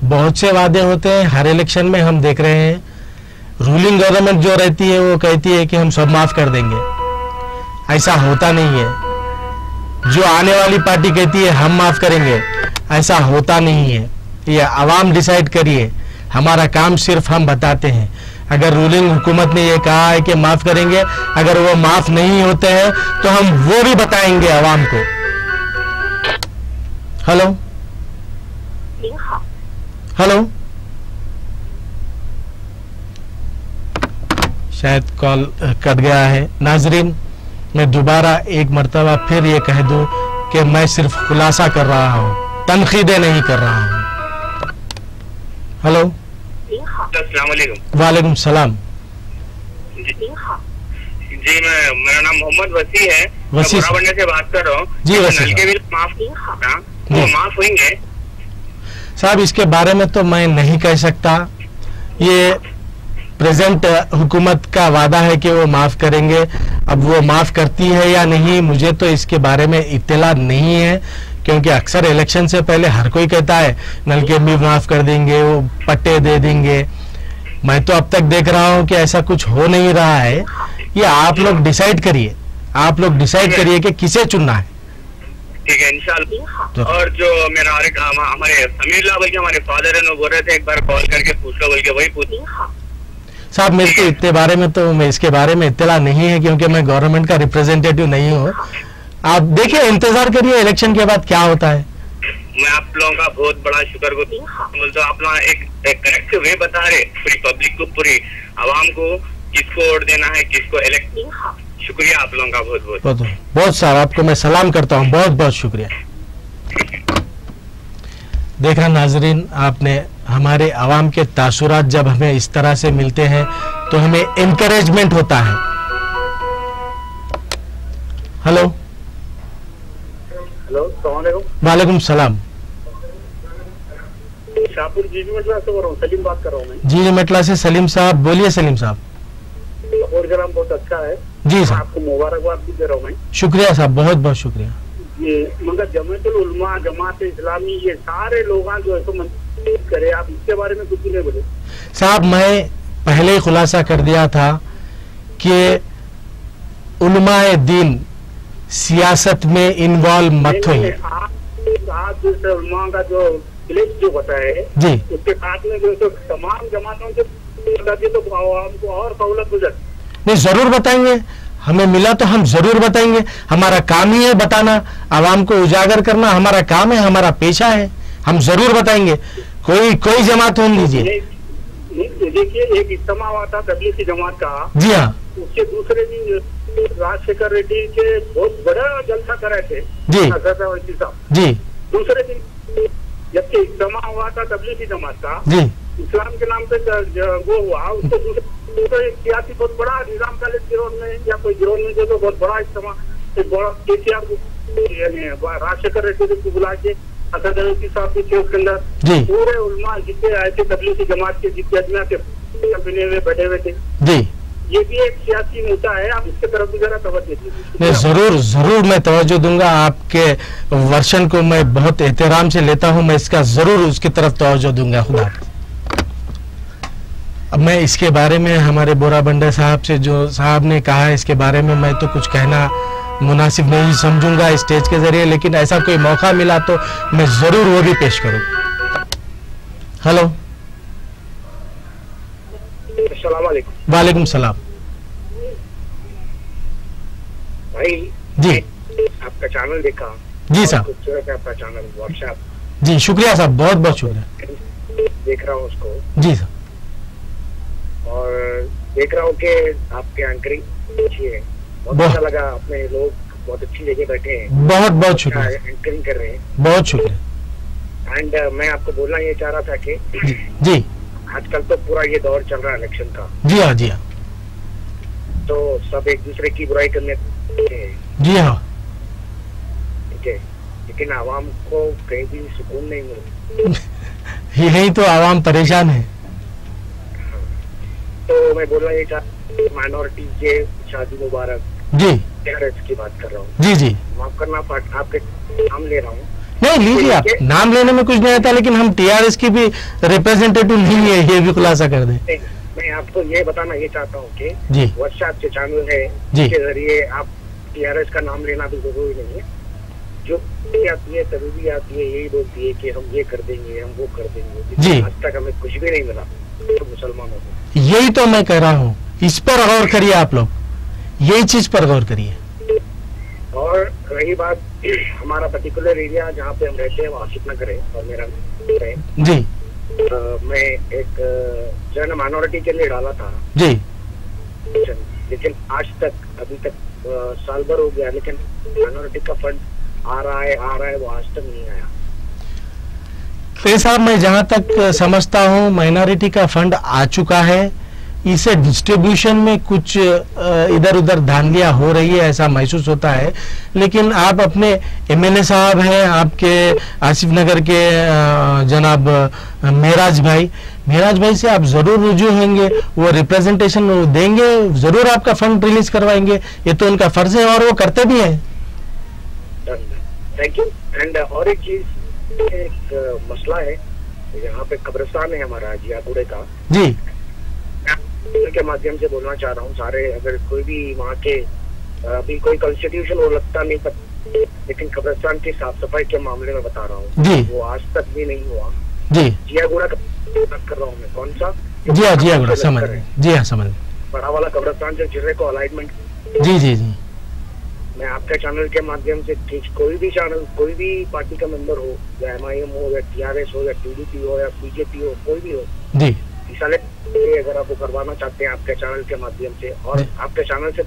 बहुत से वादे होते हैं, हर इलेक्शन में हम देख रहे हैं। रूलिंग गवर्नमेंट जो रहती है वो कहती है कि हम सब माफ कर देंगे, ऐसा होता नहीं है। जो आने वाली पार्टी कहती है हम माफ करेंगे, ऐसा होता नहीं है। ये आवाम डिसाइड करिए, हमारा काम सिर्फ हम बताते हैं। अगर रूलिंग हुकूमत ने ये कहा है कि माफ करेंगे, अगर वो माफ नहीं होते हैं तो हम वो भी बताएंगे आवाम को। हेलो हेलो, शायद कॉल कट गया है। नाजरीन, मैं दोबारा एक मर्तबा फिर ये कह दूं कि मैं सिर्फ खुलासा कर रहा हूं, तनकीदें नहीं कर रहा हूं। हेलो, अस्सलाम वालेकुम। वालेकुम सलाम। जी मेरा नाम मोहम्मद वसी है, वसी मैं बोराबंडे से बात कर रहा हूँ। जी वसी नल के बिल माफ होंगे साहब? इसके बारे में तो मैं नहीं कह सकता। ये प्रेजेंट हुकूमत का वादा है कि वो माफ करेंगे। अब वो माफ करती है या नहीं, मुझे तो इसके बारे में इत्तला नहीं है, क्योंकि अक्सर इलेक्शन से पहले हर कोई कहता है नलके भी माफ कर देंगे, वो पट्टे दे देंगे। मैं तो अब तक देख रहा हूँ कि ऐसा कुछ हो नहीं रहा है। ये आप लोग डिसाइड करिए, आप लोग डिसाइड करिए कि किसे चुनना है। ठीक है इंशाल्लाह। और जो मेरा हमारे समीर लाल के हमारे फादर है, बोल रहे थे एक बार कॉल करके पूछ लो, बोल के वही पूछ साहब। मेरे को इतने बारे में तो मैं इसके बारे में इत्तला नहीं है, क्योंकि मैं गवर्नमेंट का रिप्रेजेंटेटिव नहीं हूँ। आप देखिए, इंतजार करिए इलेक्शन के बाद क्या होता है। मैं आप लोगों का बहुत बड़ा शुक्रगुजार। तो आप लोग एक करेक्ट वे बता रहे पूरी पब्लिक को, पूरी आवाम को, किसको वोट देना है, किसको इलेक्ट। शुक्रिया आप लोगों का बहुत बहुत बहुत साहब, आपको मैं सलाम करता हूँ, बहुत बहुत शुक्रिया। देखा नाजरीन, आपने हमारे आवाम के तासुरात जब हमें इस तरह से मिलते हैं तो हमें एनकरेजमेंट होता है। हेलो हेलो, वालेकुम सलाम। शाहपुर जीजी मेटला से बोल रहा हूँ, सलीम बात कर रहा हूँ मैं। जी मेटला से सलीम साहब, बोलिए सलीम साहब। प्रोग्राम बहुत अच्छा है जी साहब, आपको मुबारकबाद भी दे रहा हूँ मैं। शुक्रिया साहब, बहुत बहुत शुक्रिया। ये मगर जमातुल उलमा, जमात इस्लामी, ये सारे लोग जो है तो मंसूब करे, आप इसके बारे में कुछ नहीं बोले साहब। मैं पहले ही खुलासा कर दिया था कि उलमाए दीन सियासत में इन्वॉल्व मत होइए। आप जैसे उलमा का जो लिस्ट जो बताए जी, उसके साथ में जो तमाम जमातों से तो हमको और सहूलत गुजर नहीं, जरूर बताएंगे। हमें मिला तो हम जरूर बताएंगे। हमारा काम ही है बताना, आवाम को उजागर करना हमारा काम है, हमारा पेशा है। हम जरूर बताएंगे, कोई जमात होने दीजिए। देखिए, एक इज्तिमा हुआ था तबलीगी जमात का। जी हाँ, उसके दूसरे दिन राजशेखर रेड्डी के बहुत बड़ा जलसा कराए थे जी जी। दूसरे दिन जबकि इज्तिमा हुआ था तबलीगी जमात का जी, इस्लाम के नाम पे वो हुआ, उसको दूसरे सियासी बहुत बड़ा निजाम कॉलेज गिरोह में या कोई गिरोह में जो बहुत बड़ा इज्तिमा, केसीआर राजशेखर रेड्डी को बुला के असद साहब भी थे उसके अंदर, पूरे उलमा जितने आए थे तबलीगी जमात के, जितने अजमा के बने हुए बैठे हुए थे जी। ये भी एक सियासी मुद्दा है, आप इसके तरफ भी जरा तवज्जो दीजिए। जरूर मैं तवज्जो दूंगा। आपके वर्षन को मैं बहुत एहतराम से लेता हूं, मैं इसका जरूर उसकी तरफ तवज्जो दूंगा। खुदा। अब मैं इसके बारे में हमारे बोराबंडे साहब से जो साहब ने कहा है, इसके बारे में मैं तो कुछ कहना मुनासिब नहीं समझूंगा स्टेज के जरिए, लेकिन ऐसा कोई मौका मिला तो मैं जरूर वो भी पेश करूं। हेलो, अस्सलाम वालेकुम। वालेकुम सलाम। भाई जी, आपका चैनल देखा जी साहब, खूबसूरत है आपका चैनल व्हाट्सएप जी। शुक्रिया साहब, बहुत बहुत शुक्रिया। देख रहा हूँ उसको जी साहब, और देख रहा हूँ कि आपके एंकरिंग अच्छी है, बहुत अच्छा लगा। अपने लोग बहुत अच्छी जगह बैठे हैं, बहुत बहुत शुक्रिया, एंकरिंग कर रहे हैं, बहुत शुक्रिया। एंड मैं आपको बोलना ये चाह रहा था कि जी, आजकल तो पूरा ये दौर चल रहा है इलेक्शन का। जी हाँ, जी हाँ, तो सब एक दूसरे की बुराई करने जी हाँ, ठीक है, लेकिन आवाम को कहीं भी सुकून नहीं मिलता। यही तो आवाम परेशान है। तो मैं बोलना ये चाह, माइनॉरिटी के शादी मुबारक जी, की बात कर रहा हूँ जी जी। माफ करना, आपके नाम ले रहा हूँ। नहीं लीजिए, आप नाम लेने में कुछ नहीं आता, लेकिन हम टीआरएस की भी रिप्रेजेंटेटिव नहीं है, ये भी खुलासा कर दें। मैं आपको ये बताना ये चाहता हूँ कि जी व्हाट्सएप जो चैनल है जी के जरिए आप टीआरएस का नाम लेना भी जरूरी नहीं है। जो आती है तभी भी आती है यही बोलती है कि हम ये कर देंगे, हम वो कर देंगे। जी आज तक हमें कुछ भी नहीं मिला तो मुसलमानों को। यही तो मैं कह रहा हूँ, इस पर गौर करिए आप लोग, यही चीज पर गौर करिए। और रही बात हमारा पर्टिकुलर एरिया जहाँ पे हम रहते हैं वो आसिफ नगर है और मेरा है जी। मैं एक जन माइनॉरिटी के लिए डाला था जी, लेकिन आज तक अभी तक साल भर हो गया, लेकिन माइनॉरिटी का फंड आ रहा है वो आज तक नहीं आया। तो साहब मैं जहां तक समझता हूं माइनॉरिटी का फंड आ चुका है, इसे डिस्ट्रीब्यूशन में कुछ इधर उधर धांधलियां हो रही है ऐसा महसूस होता है। लेकिन आप अपने एमएलए साहब हैं, आपके आसिफ नगर के जनाब मेराज भाई से आप जरूर रुजू होंगे, वो रिप्रेजेंटेशन देंगे, जरूर आपका फंड रिलीज करवाएंगे, ये तो उनका फर्ज है और वो करते भी हैं। Thank you. एंड और एक चीज, एक मसला है यहाँ पे कब्रिस्तान है हमारा जियापुरे का जी, के माध्यम से बोलना चाह रहा हूँ सारे, अगर कोई भी वहाँ के अभी कोई कॉन्स्टिट्यूशन वो लगता नहीं पता, लेकिन कब्रिस्तान की साफ सफाई के मामले में बता रहा हूँ जी, वो आज तक भी नहीं हुआ जी। जियागुड़ा बात कर रहा हूँ मैं, कौन सा जियागुड़ा समझ, जी हाँ समझ, बड़ा वाला कब्रिस्तान जो जिले को अलाइनमेंट। जी जी जी। मैं आपके चैनल के माध्यम से कोई भी चैनल, कोई भी पार्टी का मेंबर हो, या एमआईएम हो या टीआरएस हो या टीडीपी हो या बीजेपी हो, कोई भी हो जी, अगर आप वो करवाना चाहते हैं आपके चैनल के माध्यम से और आपके चैनल से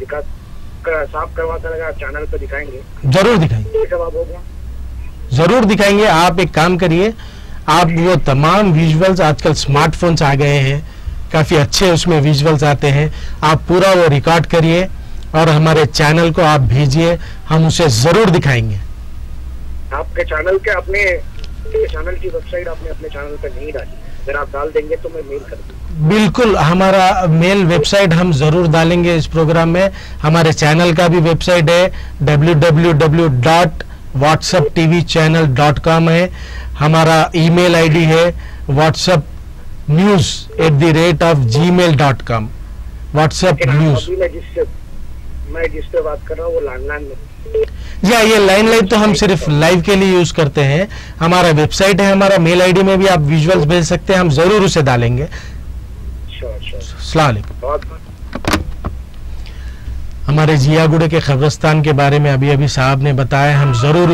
साफ करवा कर चैनल पे दिखाएंगे, जरूर दिखाएंगे, जवाब होगा जरूर दिखाएंगे। आप एक काम करिए, आप वो तमाम विजुअल्स, आजकल स्मार्टफोन्स आ गए हैं, काफी अच्छे उसमें विजुअल्स आते हैं, आप पूरा वो रिकॉर्ड करिए और हमारे चैनल को आप भेजिए, हम उसे जरूर दिखाएंगे। आपके चैनल के अपने चैनल की वेबसाइट आपने अपने चैनल पर नहीं डाली, अगर आप डाल देंगे तो मैं मेल कर दूंगा। बिल्कुल, हमारा मेल वेबसाइट हम जरूर डालेंगे इस प्रोग्राम में। हमारे चैनल का भी वेबसाइट है www.whatsapptvchannel.com है। हमारा ईमेल आईडी है whatsappnews@gmail.com। WhatsApp news. मैं जिससे बात कर रहा हूँ वो लैंडलाइन में, या ये लाइन तो हम सिर्फ लाइव के लिए यूज करते हैं। हमारा वेबसाइट है, हमारा मेल आईडी में भी आप विजुअल्स भेज सकते हैं, हम जरूर उसे डालेंगे। अस्सलाम वालेकुम। हमारे जियागुड़े के कब्रिस्तान के बारे में अभी साहब ने बताया, हम जरूर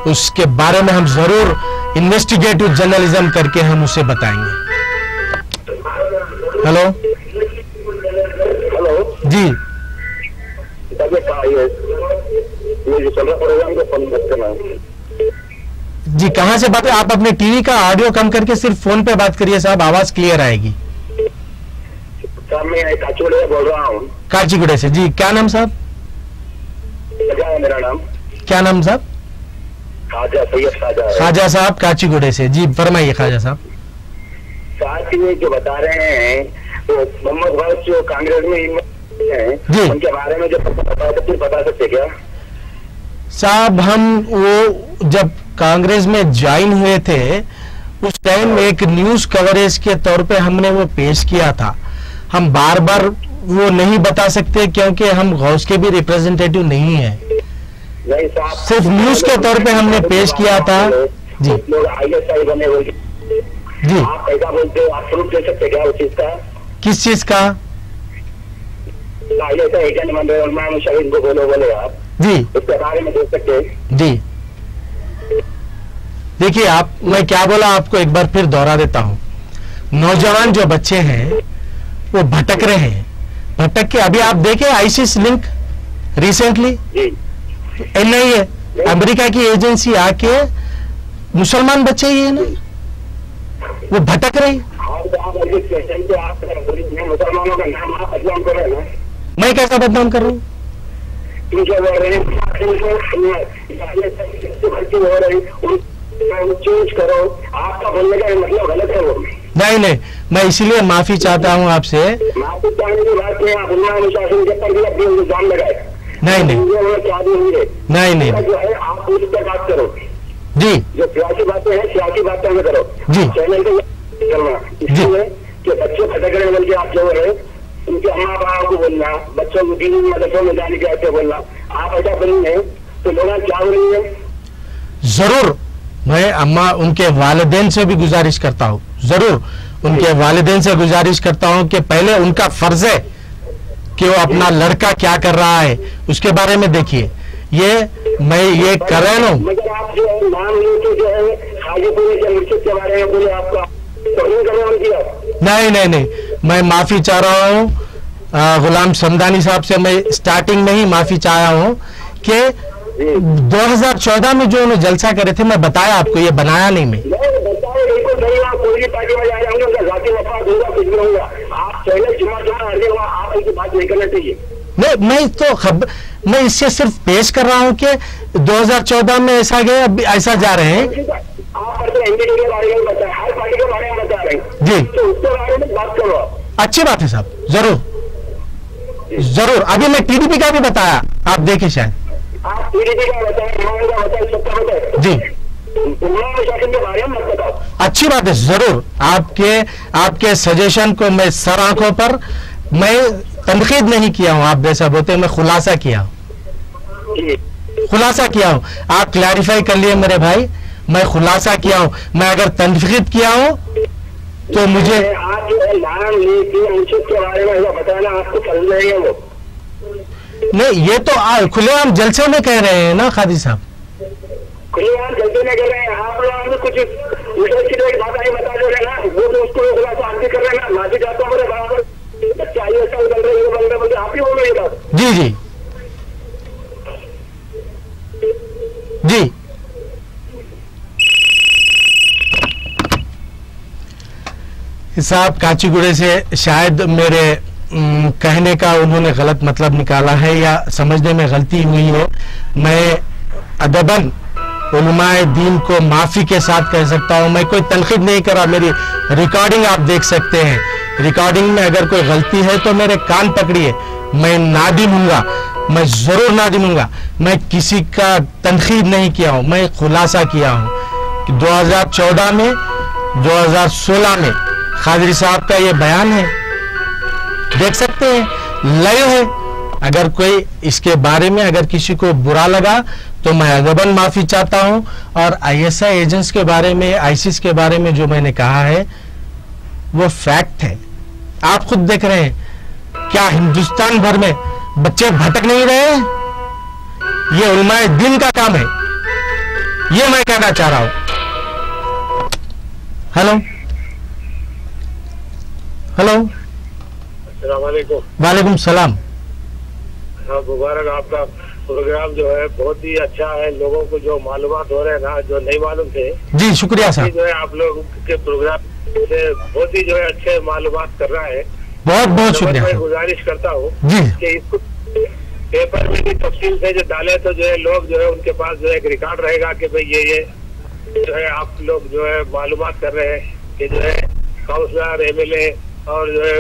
उसके बारे में हम जरूर इन्वेस्टिगेटिव जर्नलिज्म करके हम उसे बताएंगे। हेलो जी, जी कहाँ से बात है? आप अपने टीवी का ऑडियो कम करके सिर्फ फोन पे बात करिए साहब, आवाज क्लियर आएगी। मैं काचीगुड़े से बोल रहा हूँ। काचीगुड़े से जी, क्या नाम साहब? मेरा नाम क्या नाम साहब? ख्वाजा साहब काचीगुड़े से जी, फरमाइए ख्वाजा साहब। साथ ही जो बता रहे हैं तो मोहम्मद भाई जो कांग्रेस में जी, उनके बारे में जो बता सकते क्या साहब? हम वो जब कांग्रेस में ज्वाइन हुए थे उस टाइम एक न्यूज कवरेज के तौर पे हमने वो पेश किया था। हम बार बार वो नहीं बता सकते क्योंकि हम गौस के भी रिप्रेजेंटेटिव नहीं है, सिर्फ न्यूज के तौर पे हमने पेश किया था। जी ISI बने हुए जी, आप ऐसा बोलते हो, आप प्रूफ दे सकते क्या उस चीज का? किस चीज का? एजेंट बन रहे को बोले आप जी, उसके बारे में दे सकते जी। देखिए आप, मैं क्या बोला आपको एक बार फिर दोहरा देता हूं। नौजवान जो बच्चे हैं वो भटक रहे हैं, भटक के अभी आप देखें ISIS link recently NIA America की एजेंसी आके मुसलमान बच्चे ही है ना, वो भटक रहे हैं। मुसलमानों का नाम आप बदनाम कर रहे हैं। मैं कैसा बदनाम कर रहा हूँ? चेंज करो, आपका बोलने का मतलब गलत है वो। नहीं, मैं इसीलिए माफी चाहता हूँ आपसे। माफी चाहने की बात नहीं, आप अनुशासन के पर भी इल्जाम लगाए। नहीं, जो है आप उस पर बात करो जी, जो सियासी बातें हैं सियासी बातें में करो जी, चैनल को करना इसलिए कि बच्चे भटक रहे बोल के आप जो रहे, उनके अम्मा बाबा को बोलना, बच्चों को दीनी मदरसों में जाने के ऐसे बोलना, आप ऐसा बनी है तो लोग क्या हो रही है? जरूर मैं अम्मा उनके वालिदैन से भी गुजारिश करता हूँ, जरूर उनके वालिदैन से गुजारिश करता हूँ कि पहले उनका फर्ज है कि वो अपना लड़का क्या कर रहा है उसके बारे में देखिए। ये मैं ये कर रहा हूँ। मगर आप जो है नाम लेके जो है हाजीपुर के मुर्शिद के बारे में बोले, आपका नहीं नहीं नहीं, मैं माफी चाह रहा हूँ गुलाम समदानी साहब से। मैं स्टार्टिंग में ही माफी चाहा हूँ कि 2014 में जो उन्होंने जलसा करे थे, मैं बताया आपको, ये बनाया नहीं मैं। कोई भी पार्टी में जा रहे होंगे, जाति वफाद होगा, कुछ भी होगा, आप पहले जुमा हर जगह आप ऐसी बात नहीं करना चाहिए। नहीं, मैं इससे सिर्फ पेश कर रहा हूँ कि 2014 में ऐसा गया, अब ऐसा जा रहे हैं। आप एनडीए के बारे में बताया, हर पार्टी के बारे में बता रहे हैं जी, तो उसके बारे में बात करो। अच्छी बात है साहब, जरूर जरूर। अभी मैं टीडीपी का भी बताया, आप देखिए शायद। आप टीडीपी का बताए, सबका बताए जी, शासन के बारे में मत बताओ। अच्छी बात है, जरूर आपके सजेशन को मैं सर आंखों पर, मैं तनकीद नहीं किया हूं, आप जैसा बोलते हैं, मैं खुलासा किया हूं। आप क्लैरिफाई कर लिए मेरे भाई, मैं खुलासा किया हूं। मैं अगर तनकीद किया हूं तो मुझे आप जो है नाम लेके मुर्शिद के बारे में ऐसा बताना आपको चल रही है वो नहीं, ये तो खुलेआम जलसे में कह रहे हैं ना कादी साहब, खुलेआम जलसे में कह रहे हैं। आप लोग कुछ बात बता दे रहे ना, वो तो उसको खुलासा आप भी कर रहे हैं ना, माफी चाहता हूँ मेरे बराबर बच्चा ऐसा बन रहे आप ही बोल रहे बात। जी जी जी, साहब काचीगुड़े से शायद मेरे कहने का उन्होंने गलत मतलब निकाला है या समझने में गलती हुई है। मैं अदबन उलमाए दीन को माफी के साथ कह सकता हूं, मैं कोई तनकीद नहीं करा। मेरी रिकॉर्डिंग आप देख सकते हैं, रिकॉर्डिंग में अगर कोई गलती है तो मेरे कान पकड़िए, मैं नादिम हूँगा, मैं जरूर नादिम हूँगा। मैं किसी का तनकीद नहीं किया हूँ, मैं खुलासा किया हूँ कि 2014 में 2016 में कादरी साहब का ये बयान है, देख सकते हैं, लाइव है। अगर कोई इसके बारे में अगर किसी को बुरा लगा तो मैं अदबन माफी चाहता हूं। और आईएसआई एजेंट्स के बारे में, आईसिस के बारे में जो मैंने कहा है वो फैक्ट है, आप खुद देख रहे हैं। क्या हिंदुस्तान भर में बच्चे भटक नहीं रहे? ये उलमाए दिन का काम है, ये मैं कहना चाह रहा हूं। हेलो हेलो, अस्सलाम वालेकुम। वालेकुम सलाम। हाँ, मुबारक, आपका प्रोग्राम जो है बहुत ही अच्छा है। लोगों को जो मालूमात हो रहे हैं ना, जो नहीं मालूम थे, जी शुक्रिया साहब, जो है आप लोग के प्रोग्राम से बहुत ही जो है अच्छे मालूमात कर रहा है। बहुत बहुत शुक्रिया। मैं गुजारिश करता हूँ जी कि इसको पेपर में भी तफसील से जो डाले तो जो है लोग जो है उनके पास जो है एक रिकॉर्ड रहेगा कि भाई ये जो है आप लोग जो है मालूमात कर रहे हैं कि जो है काउंसलर, एमएलए और जो है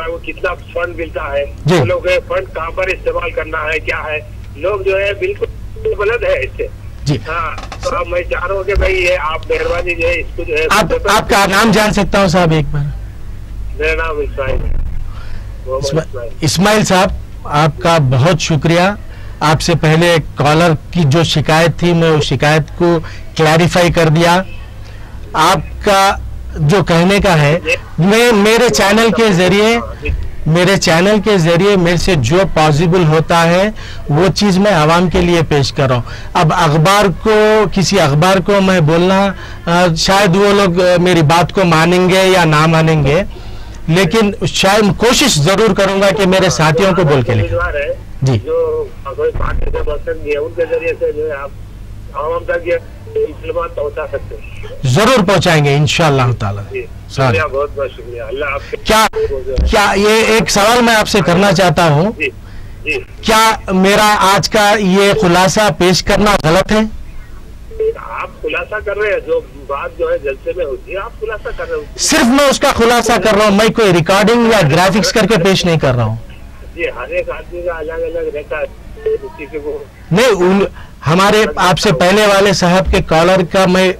वो कितना फंड मिलता है, वो लोग फंड कहाँ पर इस्तेमाल करना है, क्या है, लोग जो है बिल्कुल गलत है इससे जी। हाँ, तो अब मैं चाह रहा हूँ कि भाई ये आप मेहरबानी जो है इसको जो है आपका नाम जान सकता हूँ साहब एक बार? मेरा नाम इस्माइल। इस्माइल साहब, आपका बहुत शुक्रिया। आपसे पहले एक कॉलर की जो शिकायत थी, मैं उस शिकायत को क्लैरिफाई कर दिया। आपका जो कहने का है, मैं मेरे चैनल के जरिए मेरे से जो पॉसिबल होता है वो चीज़ मैं आवाम के लिए पेश कर रहा हूँ। अब किसी अखबार को मैं बोलना, शायद वो लोग मेरी बात को मानेंगे या ना मानेंगे, लेकिन शायद कोशिश जरूर करूंगा कि मेरे साथियों को बोल के लिखें। जी, जो कोई पार्टी से पसंद है उनके जरिए से जो है आप आवाम तक ये मालूमात पहुंचा सकते हैं। जरूर पहुंचाएंगे इंशाअल्लाह ताला। शुक्रिया, बहुत बहुत शुक्रिया। अल्लाह आपके क्या ये एक सवाल मैं आपसे करना चाहता हूँ, क्या मेरा आज का ये खुलासा पेश करना गलत है? आप खुलासा कर रहे हैं, जो बात जो है जलसे में होती है आप खुलासा कर रहे हो। सिर्फ मैं उसका खुलासा कर रहा हूँ, मैं कोई रिकॉर्डिंग या ग्राफिक्स करके पेश नहीं कर रहा हूँ। जी, हर एक आदमी का अलग अलग रहता है, किसी को नहीं। हमारे आपसे पहले वाले साहब के कॉलर का मैं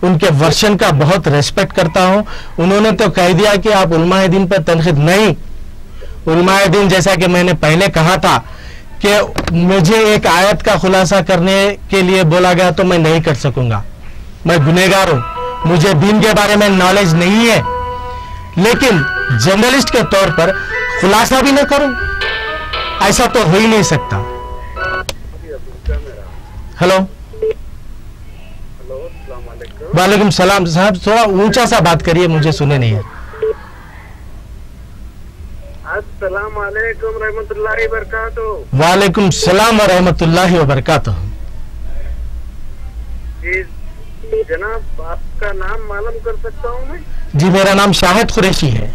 उनके वर्शन का बहुत रेस्पेक्ट करता हूं। उन्होंने तो कह दिया कि आप उलमाए दीन पर तनकीद नहीं, उलमाए दीन जैसा कि मैंने पहले कहा था कि मुझे एक आयत का खुलासा करने के लिए बोला गया तो मैं नहीं कर सकूंगा। मैं गुनहगार हूं, मुझे दीन के बारे में नॉलेज नहीं है, लेकिन जर्नलिस्ट के तौर पर खुलासा भी न करूं, ऐसा तो हो ही नहीं सकता। हेलो, वालेकुम सलाम। साहब थोड़ा ऊंचा सा बात करिए, मुझे सुने नहीं है। अस्सलाम वालेकुम रहमतुल्लाहि व बरकातहू। वालेकुम सलाम व रहमतुल्लाहि व बरकातहू। जी जनाब, आपका नाम मालूम कर सकता हूँ मैं? जी मेरा नाम शाहिद कुरैशी है।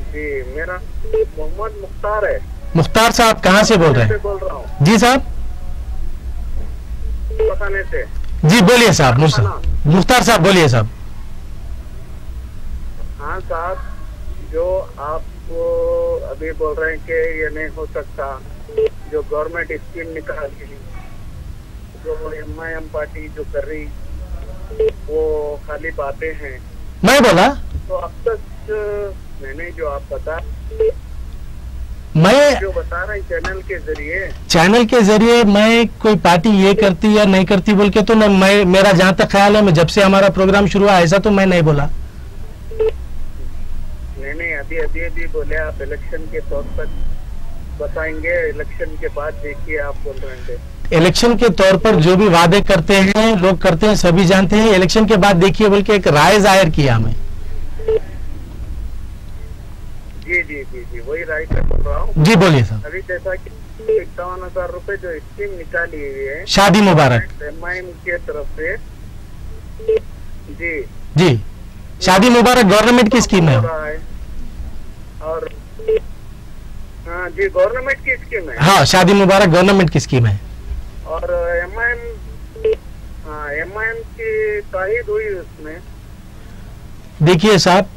जी मेरा मोहम्मद मुख्तार है। मुख्तार साहब कहाँ से बोल रहे हैं? बोल रहा हूँ जी साहब। पकाने से। जी बोलिए साहब। मुख्तार साहब बोलिए साहब। हाँ साहब, जो आपको अभी बोल रहे हैं कि ये नहीं हो सकता, जो गवर्नमेंट स्कीम निकाली, जो MIM पार्टी जो कर रही, वो खाली बातें हैं। मैं बोला तो अब तक मैंने जो आप बता मैं जो बता रहे हैं चैनल के जरिए मैं कोई पार्टी ये करती या नहीं करती बोल के तो न, मैं मेरा जहां तक ख्याल है, मैं जब से हमारा प्रोग्राम शुरू हुआ ऐसा तो मैं नहीं बोला। नहीं, अभी बोले आप इलेक्शन के तौर पर बताएंगे, इलेक्शन के बाद देखिए आप बोल रहे थे। इलेक्शन के तौर पर जो भी वादे करते हैं लोग करते हैं, सभी जानते हैं। इलेक्शन के बाद देखिए बोल के एक राय जाहिर किया मैं। जी वही राय पे बोल रहा हूँ। जी बोलिए साहब। अभी जैसा कि 51,000 रुपए जो स्कीम निकाली हुई है, शादी मुबारक MIM के तरफ से। जी शादी मुबारक गवर्नमेंट की स्कीम है। और हाँ जी, गवर्नमेंट की स्कीम है। हाँ, शादी मुबारक गवर्नमेंट की स्कीम है। और MIM की तारीफ हुई उसमें। देखिए साहब,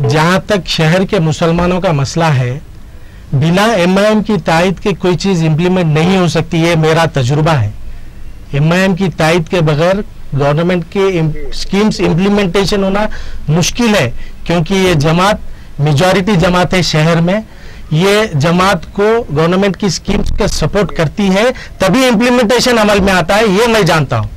जहां तक शहर के मुसलमानों का मसला है, बिना MIM की तायद के कोई चीज इंप्लीमेंट नहीं हो सकती, ये मेरा तजुर्बा है। MIM की तायद के बगैर गवर्नमेंट के स्कीम्स इंप्लीमेंटेशन होना मुश्किल है, क्योंकि ये जमात मेजॉरिटी जमात है शहर में। ये जमात को गवर्नमेंट की स्कीम्स का सपोर्ट करती है, तभी इंप्लीमेंटेशन अमल में आता है, ये मैं जानता हूं।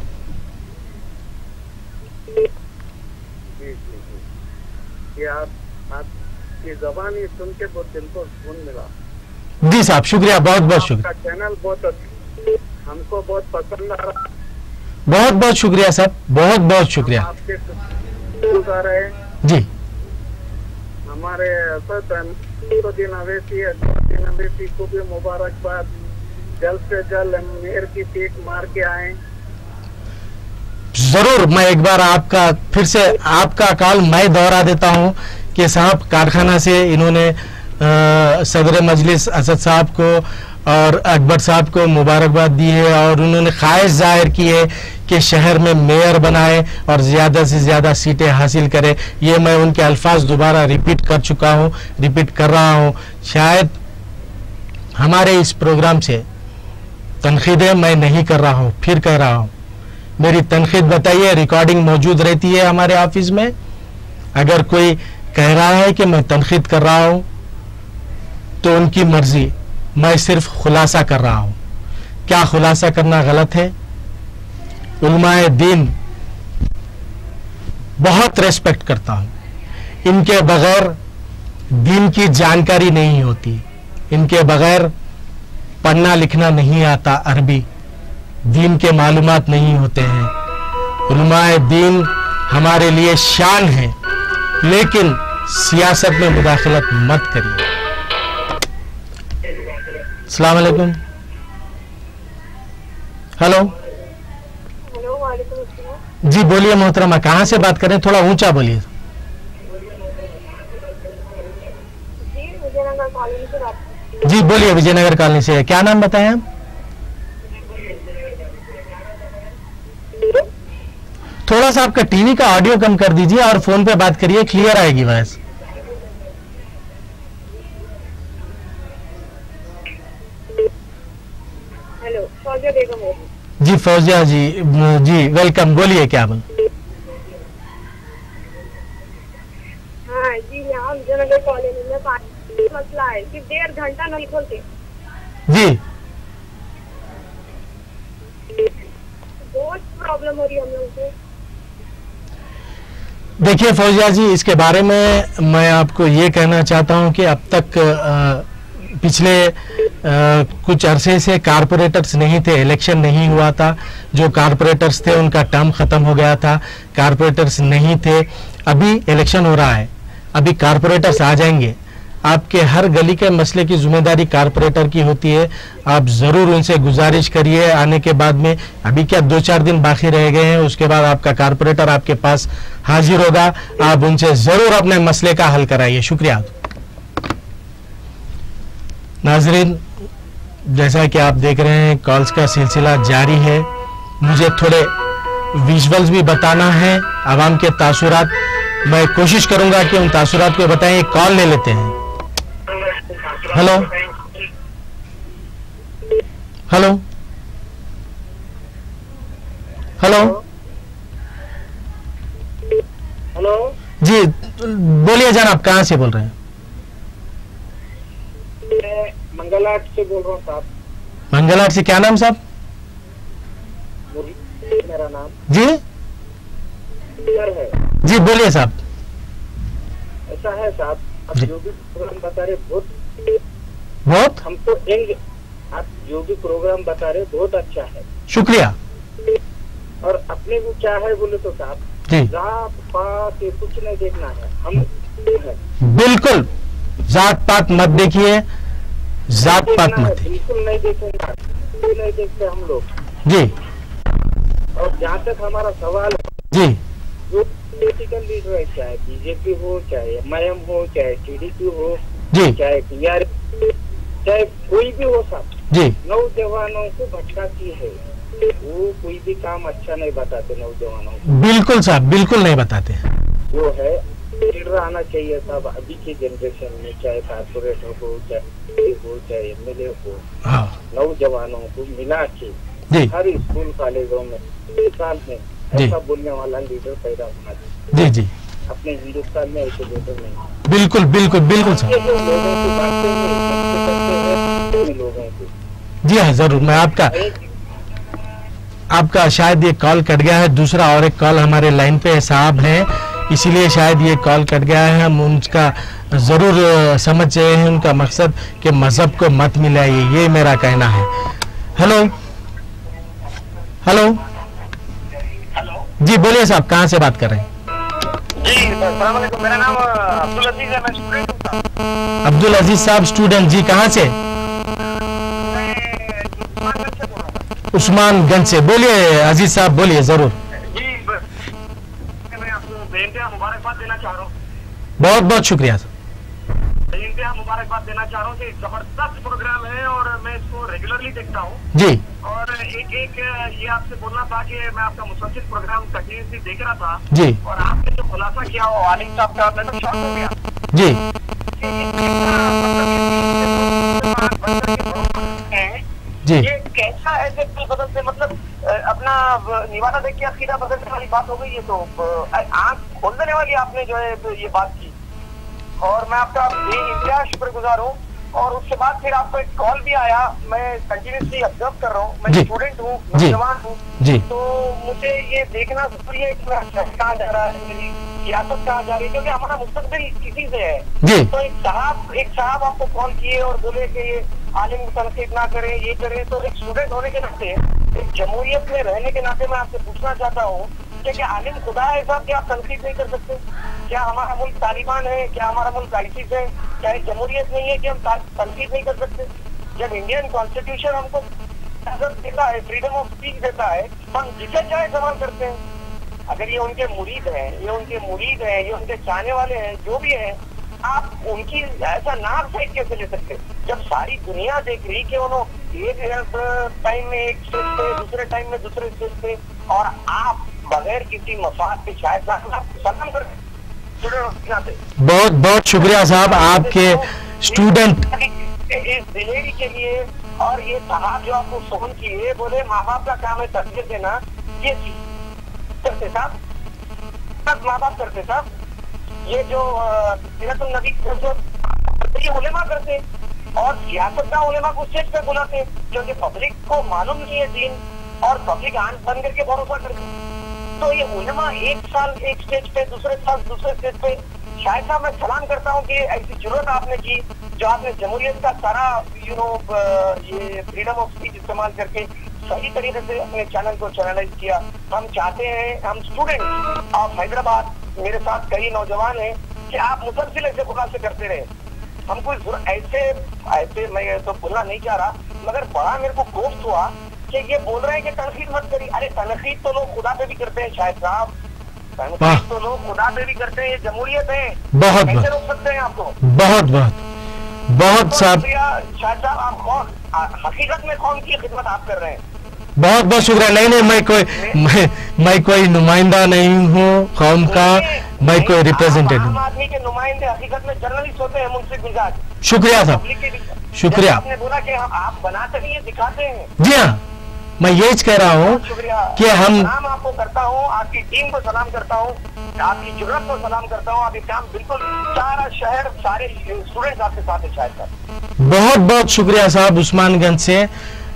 आपकी ज़बानी सुन के बहुत दिल को सुकून मिला। जी साहब, शुक्रिया, बहुत बहुत शुक्रिया। चैनल बहुत हमको बहुत पसंद आ रहा। बहुत बहुत शुक्रिया साहब, बहुत बहुत शुक्रिया आपके रहे जी। हमारे दिन अवैसी को भी मुबारकबाद, जल्द से जल्द मेयर की सीट मार के आए। जरूर, मैं एक बार आपका फिर से आपका कॉल मैं दोहरा देता हूं कि साहब कारखाना से इन्होंने सदर मजलिस असद साहब को और अकबर साहब को मुबारकबाद दी है, और उन्होंने ख्वाहिश जाहिर की है कि शहर में मेयर बनाए और ज़्यादा से ज़्यादा सीटें हासिल करे। ये मैं उनके अल्फाज दोबारा रिपीट कर चुका हूँ, रिपीट कर रहा हूँ। शायद हमारे इस प्रोग्राम से तनकीदें मैं नहीं कर रहा हूँ, फिर कह रहा हूँ, मेरी तनकीद बताइए, रिकॉर्डिंग मौजूद रहती है हमारे ऑफिस में। अगर कोई कह रहा है कि मैं तनकीद कर रहा हूँ तो उनकी मर्जी, मैं सिर्फ खुलासा कर रहा हूँ। क्या खुलासा करना गलत है? उलमाए दीन बहुत रेस्पेक्ट करता हूँ, इनके बगैर दीन की जानकारी नहीं होती, इनके बगैर पढ़ना लिखना नहीं आता, अरबी दीन के मालूमात नहीं होते हैं। उलमाए दीन हमारे लिए शान है, लेकिन सियासत में मुदाखलत मत करिए। अस्सलाम वालेकुम। हेलो जी बोलिए मोहतरमा, कहाँ से बात करें? थोड़ा ऊंचा बोलिए। जी बोलिए, विजयनगर कॉलोनी से। क्या नाम बताएं आप? थोड़ा सा आपका टीवी का ऑडियो कम कर दीजिए और फोन पे बात करिए, क्लियर आएगी वॉइस। हेलो, जी फौजिया जी वेलकम, बोलिए क्या बोल। हाँ जी, यहाँ जयनगर कॉलोनी में पानी मसला है, सिर्फ 1.5 घंटा नल खोलते जी, बहुत प्रॉब्लम हो रही है हम लोगों को। देखिए फौजिया जी, इसके बारे में मैं आपको ये कहना चाहता हूं कि अब तक पिछले कुछ अरसे से कारपोरेटर्स नहीं थे, इलेक्शन नहीं हुआ था, जो कारपोरेटर्स थे उनका टर्म खत्म हो गया था, कारपोरेटर्स नहीं थे, अभी इलेक्शन हो रहा है, अभी कारपोरेटर्स आ जाएंगे। आपके हर गली के मसले की जिम्मेदारी कारपोरेटर की होती है, आप जरूर उनसे गुजारिश करिए आने के बाद में। अभी क्या 2-4 दिन बाकी रह गए हैं, उसके बाद आपका कारपोरेटर आपके पास हाजिर होगा, आप उनसे जरूर अपने मसले का हल कराइए। शुक्रिया। नाजरीन, जैसा कि आप देख रहे हैं कॉल्स का सिलसिला जारी है, मुझे थोड़े विजुअल्स भी बताना है, आवाम के तासुरात, मैं कोशिश करूंगा कि उन तासुरात को बताएं। कॉल ले लेते हैं। हेलो हेलो हेलो हेलो जी, बोलिए जनाब, कहाँ से बोल रहे हैं? मैं मंगलाट से बोल रहा हूँ साहब। मंगलाट से, क्या नाम साहब? मेरा नाम जी है जी, बोलिए साहब। ऐसा है साहब, आप जो भी प्रोग्राम बता रहे बहुत हम तो आप जो भी प्रोग्राम बता रहे बहुत अच्छा है, शुक्रिया। और अपने को क्या है बोले तो साहब, जी जात पात ये कुछ नहीं देखना है, हम बिल्कुल जात पात मत देखिए, जात पात मत, बिल्कुल नहीं देखेंगे, नहीं देखते हम लोग जी। और जहाँ तक हमारा सवाल है, जी जो पॉलिटिकल लीडर है, चाहे बीजेपी हो, चाहे एमआईएम हो, चाहे टीडीपी हो, जी, चाहे टीआर, चाहे कोई भी हो साहब, जी, नौजवानों को भटकाती है, वो कोई भी काम अच्छा नहीं बताते नौजवानों को। बिल्कुल साहब, बिल्कुल नहीं बताते। जो है लीडर आना चाहिए साहब अभी के जनरेशन में, चाहे कारपोरेटर हो, चाहे एमएलए हो, हाँ, नौजवानों को मिला के जी हर स्कूल कॉलेजों में हिंदुस्तान में ऐसा बोलने वाला लीडर पैदा होना चाहिए। जी जी, अपने हिंदुस्तान में ऐसे लीडर नहीं। बिल्कुल बिल्कुल बिल्कुल साहब। ये जो लोगों की बातें हैं, लोगों को जी हाँ, जरूर। मैं आपका शायद ये कॉल कट गया है, दूसरा और एक कॉल हमारे लाइन पे साहब हैं, इसीलिए शायद ये कॉल कट गया है। हम उनका जरूर समझ रहे हैं उनका मकसद कि मजहब को मत मिलाइए, ये मेरा कहना है। हेलो हेलो जी, बोलिए साहब, कहाँ से बात कर रहे हैं? जी अस्सलाम वालेकुम, मेरा नाम अब्दुल अजीज है, मैं स्टूडेंट हूँ। अब्दुल अजीज साहब स्टूडेंट, जी कहाँ से? उस्मानगंज से। बोलिए अजीज साहब, बोलिए जरूर। जी मैं आपको बेनतेहा मुबारकबाद देना चाह रहा हूँ। बहुत बहुत शुक्रिया। बेनतेहा मुबारकबाद देना चाह रहा हूँ कि जबरदस्त प्रोग्राम है और मैं इसको रेगुलरली देखता हूँ। जी, और एक ये आपसे बोलना था कि मैं आपका मुसलसल प्रोग्राम कंटिन्यूसली देख रहा था जी, और आपने जो खुलासा किया वो आलिम साहब का, मैं तो शॉक हो गया जी जी, ये कैसा ऐसे बदलते, मतलब अपना निवाला देख के अकीदा बदलने वाली बात हो गई है, तो आंख खोल देने वाली आपने जो है ये बात की, और मैं आपका बेइंतहा शुक्रगुजार हूँ। और उसके बाद फिर आपको एक कॉल भी आया, मैं कंटिन्यूसली ऑब्जर्व कर रहा हूँ, मैं स्टूडेंट हूँ, नौजवान हूँ, तो मुझे ये देखना जरूरी है कि मेरा शहर कहाँ जा रहा है, मेरी सियासत कहाँ जा रही है, क्योंकि हमारा मुस्तकबिल किसी से है। तो एक साहब आपको कॉल किए और बोले कि ये आलिम को तनकीद ना करें, ये करें, तो एक स्टूडेंट होने के नाते, एक जमहूरियत में रहने के नाते मैं आपसे पूछना चाहता हूँ कि क्या आलिम खुदा है साहब, क्या आप तनकीद नहीं कर सकते? क्या हमारा मुल्क तालिबान है? क्या हमारा मुल्क आईसिस है? क्या जमहूरियत नहीं है कि हम तनकीद नहीं कर सकते? जब इंडियन कॉन्स्टिट्यूशन हमको इजाजत देता है, फ्रीडम ऑफ स्पीच देता है, हम जिसे चाहे सवाल करते हैं। अगर ये उनके मुरीद हैं, ये उनके चाहने वाले हैं, जो भी है, आप उनकी ऐसा नाक साइड कैसे ले सकते? जब सारी दुनिया देख रही कि उन्होंने एक टाइम में एक स्टेज पे, दूसरे टाइम में दूसरे स्टेज पे, और आप बगैर किसी मफाद के शायद सलाम कर। बहुत बहुत शुक्रिया साहब, आपके स्टूडेंट इस दिलेरी के लिए और ये साहब जो आपको फोन किए बोले माँ बाप का काम है तरबियत देना, ये चीज करते साहब, माँ बाप करते साहब, ये जो सीरतुन नबी जो ये उलेमा करते और सियासतदान उलेमा को स्टेज पे बुलाते क्योंकि पब्लिक को मालूम नहीं है दीन और पब्लिक आंख बंद करके भरोसा करती। तो ये उलेमा एक साल एक स्टेज पे, दूसरे साल दूसरे स्टेज पे। शायद साहब मैं सलाम करता हूँ कि ऐसी जरूरत आपने की जो आपने जमहूरियत का सारा ये फ्रीडम ऑफ स्पीच इस्तेमाल करके सही तरीके से अपने चैनल को चैनलाइज किया। हम चाहते हैं, हम स्टूडेंट ऑफ हैदराबाद, मेरे साथ कई नौजवान हैं कि आप मुसलसिल ऐसे खुलासे करते रहे। हमको ऐसे मैं तो बोलना नहीं चाह रहा, मगर बड़ा मेरे को कोफ्त हुआ कि ये बोल रहे हैं कि तनकीद मत करिए। अरे तनकीद तो लोग खुदा पे भी करते हैं शायद साहब, तनकीद तो लोग खुदा पे भी करते हैं, ये जमहूरियत है, कैसे रोक सकते हैं आपको? बहुत साहब, शायद साहब आप कौन, हकीकत में कौन की खिदमत आप कर रहे हैं? बहुत शुक्रिया। नहीं, मैं कोई नुमाइंदा नहीं हूँ कौम का, मैं कोई रिप्रेजेंटेटिव। आम आदमी के नुमाइंदे हकीकत में जर्नलिस्ट होते हैं, मुंसिफ मिजाज। शुक्रिया साहब, शुक्रिया। आपने बोला कि आप बनाते नहीं, दिखाते हैं। जी हाँ, मैं ये कह रहा हूँ कि हम सलाम आपको करता हूँ, आपकी टीम को सलाम करता हूँ, आपकी जुर्रत को सलाम करता हूँ। आप एक काम बिल्कुल, सारा शहर, सारे स्टूडेंट्स आपके साथ है शायद साहब। बहुत शुक्रिया साहब। उस्मानगंज से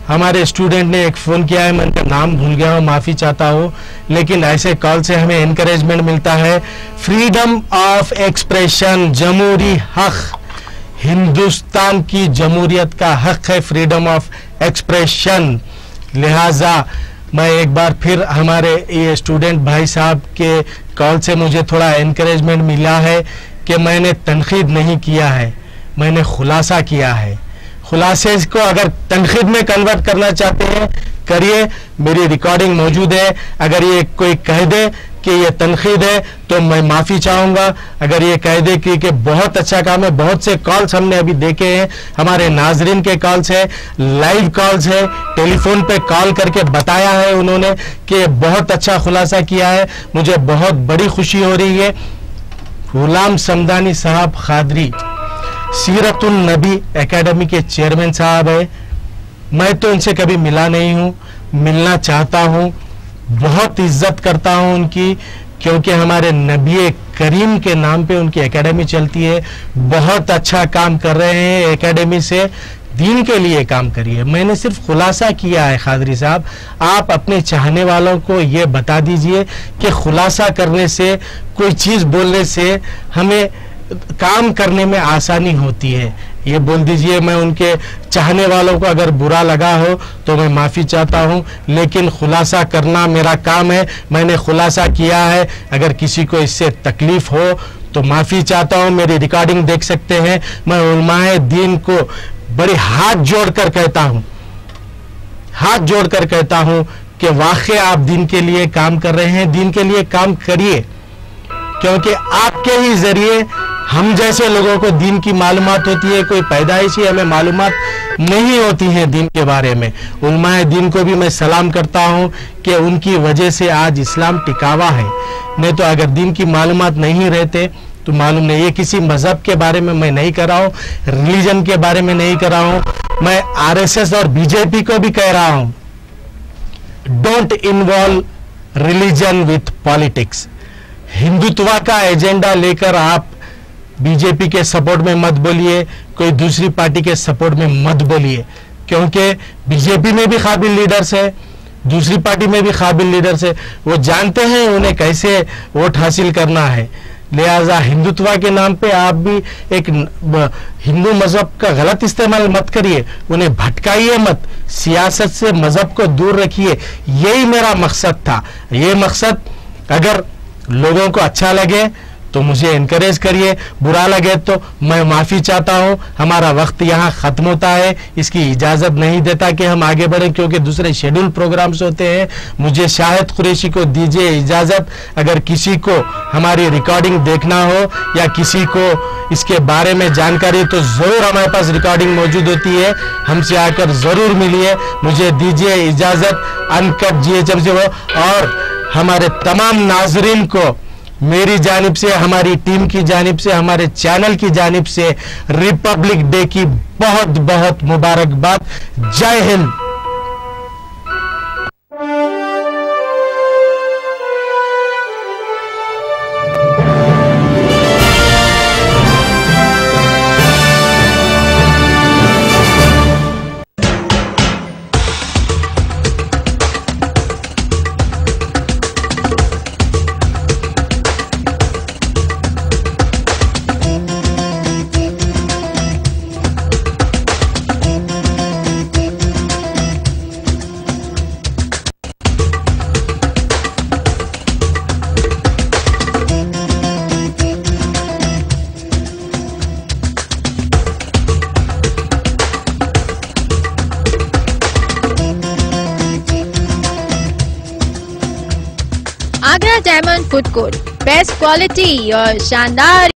हमारे स्टूडेंट ने एक फोन किया है, मैं उनका नाम भूल गया हूँ, माफी चाहता हूँ, लेकिन ऐसे कॉल से हमें एनकरेजमेंट मिलता है। फ्रीडम ऑफ एक्सप्रेशन, जमहूरी हक, हिंदुस्तान की जमहूरियत का हक है फ्रीडम ऑफ एक्सप्रेशन। लिहाजा मैं एक बार फिर हमारे ये स्टूडेंट भाई साहब के कॉल से मुझे थोड़ा एनकरेजमेंट मिला है कि मैंने तनकीद नहीं किया है, मैंने खुलासा किया है। खुलासे को अगर तनकीद में कन्वर्ट करना चाहते हैं करिए, मेरी रिकॉर्डिंग मौजूद है। अगर ये कोई कह दे कि ये तनकीद है तो मैं माफ़ी चाहूँगा। अगर ये कह दे कि बहुत अच्छा काम है, बहुत से कॉल्स हमने अभी देखे हैं, हमारे नाजरीन के कॉल्स है, लाइव कॉल्स है, टेलीफोन पे कॉल करके बताया है उन्होंने कि बहुत अच्छा खुलासा किया है, मुझे बहुत बड़ी खुशी हो रही है। गुलाम समदानी साहब कादरी सीरतुन नबी एकेडमी के चेयरमैन साहब है। मैं तो उनसे कभी मिला नहीं हूँ, मिलना चाहता हूँ, बहुत इज्जत करता हूँ उनकी, क्योंकि हमारे नबी करीम के नाम पे उनकी एकेडमी चलती है। बहुत अच्छा काम कर रहे हैं एकेडमी से, दीन के लिए काम करिए। मैंने सिर्फ खुलासा किया है कादरी साहब, आप अपने चाहने वालों को ये बता दीजिए कि खुलासा करने से, कोई चीज़ बोलने से हमें काम करने में आसानी होती है। ये बोल दीजिए, मैं उनके चाहने वालों को अगर बुरा लगा हो तो मैं माफ़ी चाहता हूँ, लेकिन खुलासा करना मेरा काम है, मैंने खुलासा किया है। अगर किसी को इससे तकलीफ हो तो माफ़ी चाहता हूँ। मेरी रिकॉर्डिंग देख सकते हैं। मैं उलमाए दीन को बड़े हाथ जोड़कर कहता हूँ, हाथ जोड़कर कहता हूँ कि वाकई आप दीन के लिए काम कर रहे हैं, दीन के लिए काम करिए, क्योंकि आपके ही जरिए हम जैसे लोगों को दीन की मालूमात होती है। कोई पैदाइशी हमें मालूमात नहीं होती हैं दीन के बारे में। उलमाए दीन को भी मैं सलाम करता हूँ कि उनकी वजह से आज इस्लाम टिकावा है, नहीं तो अगर दीन की मालूमात नहीं रहते तो मालूम नहीं। ये किसी मजहब के बारे में मैं नहीं कर रहा हूँ, रिलीजन के बारे में नहीं कर रहा हूँ, मैं आरएसएस और बीजेपी को भी कह रहा हूँ, don't involve religion with politics. Hindutva का एजेंडा लेकर आप बीजेपी के सपोर्ट में मत बोलिए, कोई दूसरी पार्टी के सपोर्ट में मत बोलिए, क्योंकि बीजेपी में भी काबिल लीडर्स है, दूसरी पार्टी में भी काबिल लीडर्स है, वो जानते हैं उन्हें कैसे वोट हासिल करना है। लिहाजा हिंदुत्व के नाम पे आप भी एक हिंदू मजहब का गलत इस्तेमाल मत करिए, उन्हें भटकाइए मत, सियासत से मजहब को दूर रखिए। यही मेरा मकसद था। ये मकसद अगर लोगों को अच्छा लगे तो मुझे इनकरेज करिए, बुरा लगे तो मैं माफ़ी चाहता हूँ। हमारा वक्त यहाँ ख़त्म होता है, इसकी इजाज़त नहीं देता कि हम आगे बढ़ें, क्योंकि दूसरे शेड्यूल प्रोग्राम्स होते हैं। मुझे शाहिद कुरैशी को दीजिए इजाज़त। अगर किसी को हमारी रिकॉर्डिंग देखना हो या किसी को इसके बारे में जानकारी, तो ज़रूर हमारे पास रिकॉर्डिंग मौजूद होती है, हमसे आकर ज़रूर मिलिए। मुझे दीजिए इजाज़त। अनकट GHM से वो, और हमारे तमाम नाजरीन को मेरी जानिब से, हमारी टीम की जानिब से, हमारे चैनल की जानिब से रिपब्लिक डे की बहुत बहुत मुबारकबाद। जय Hind. Agra diamond food court, best quality और शानदार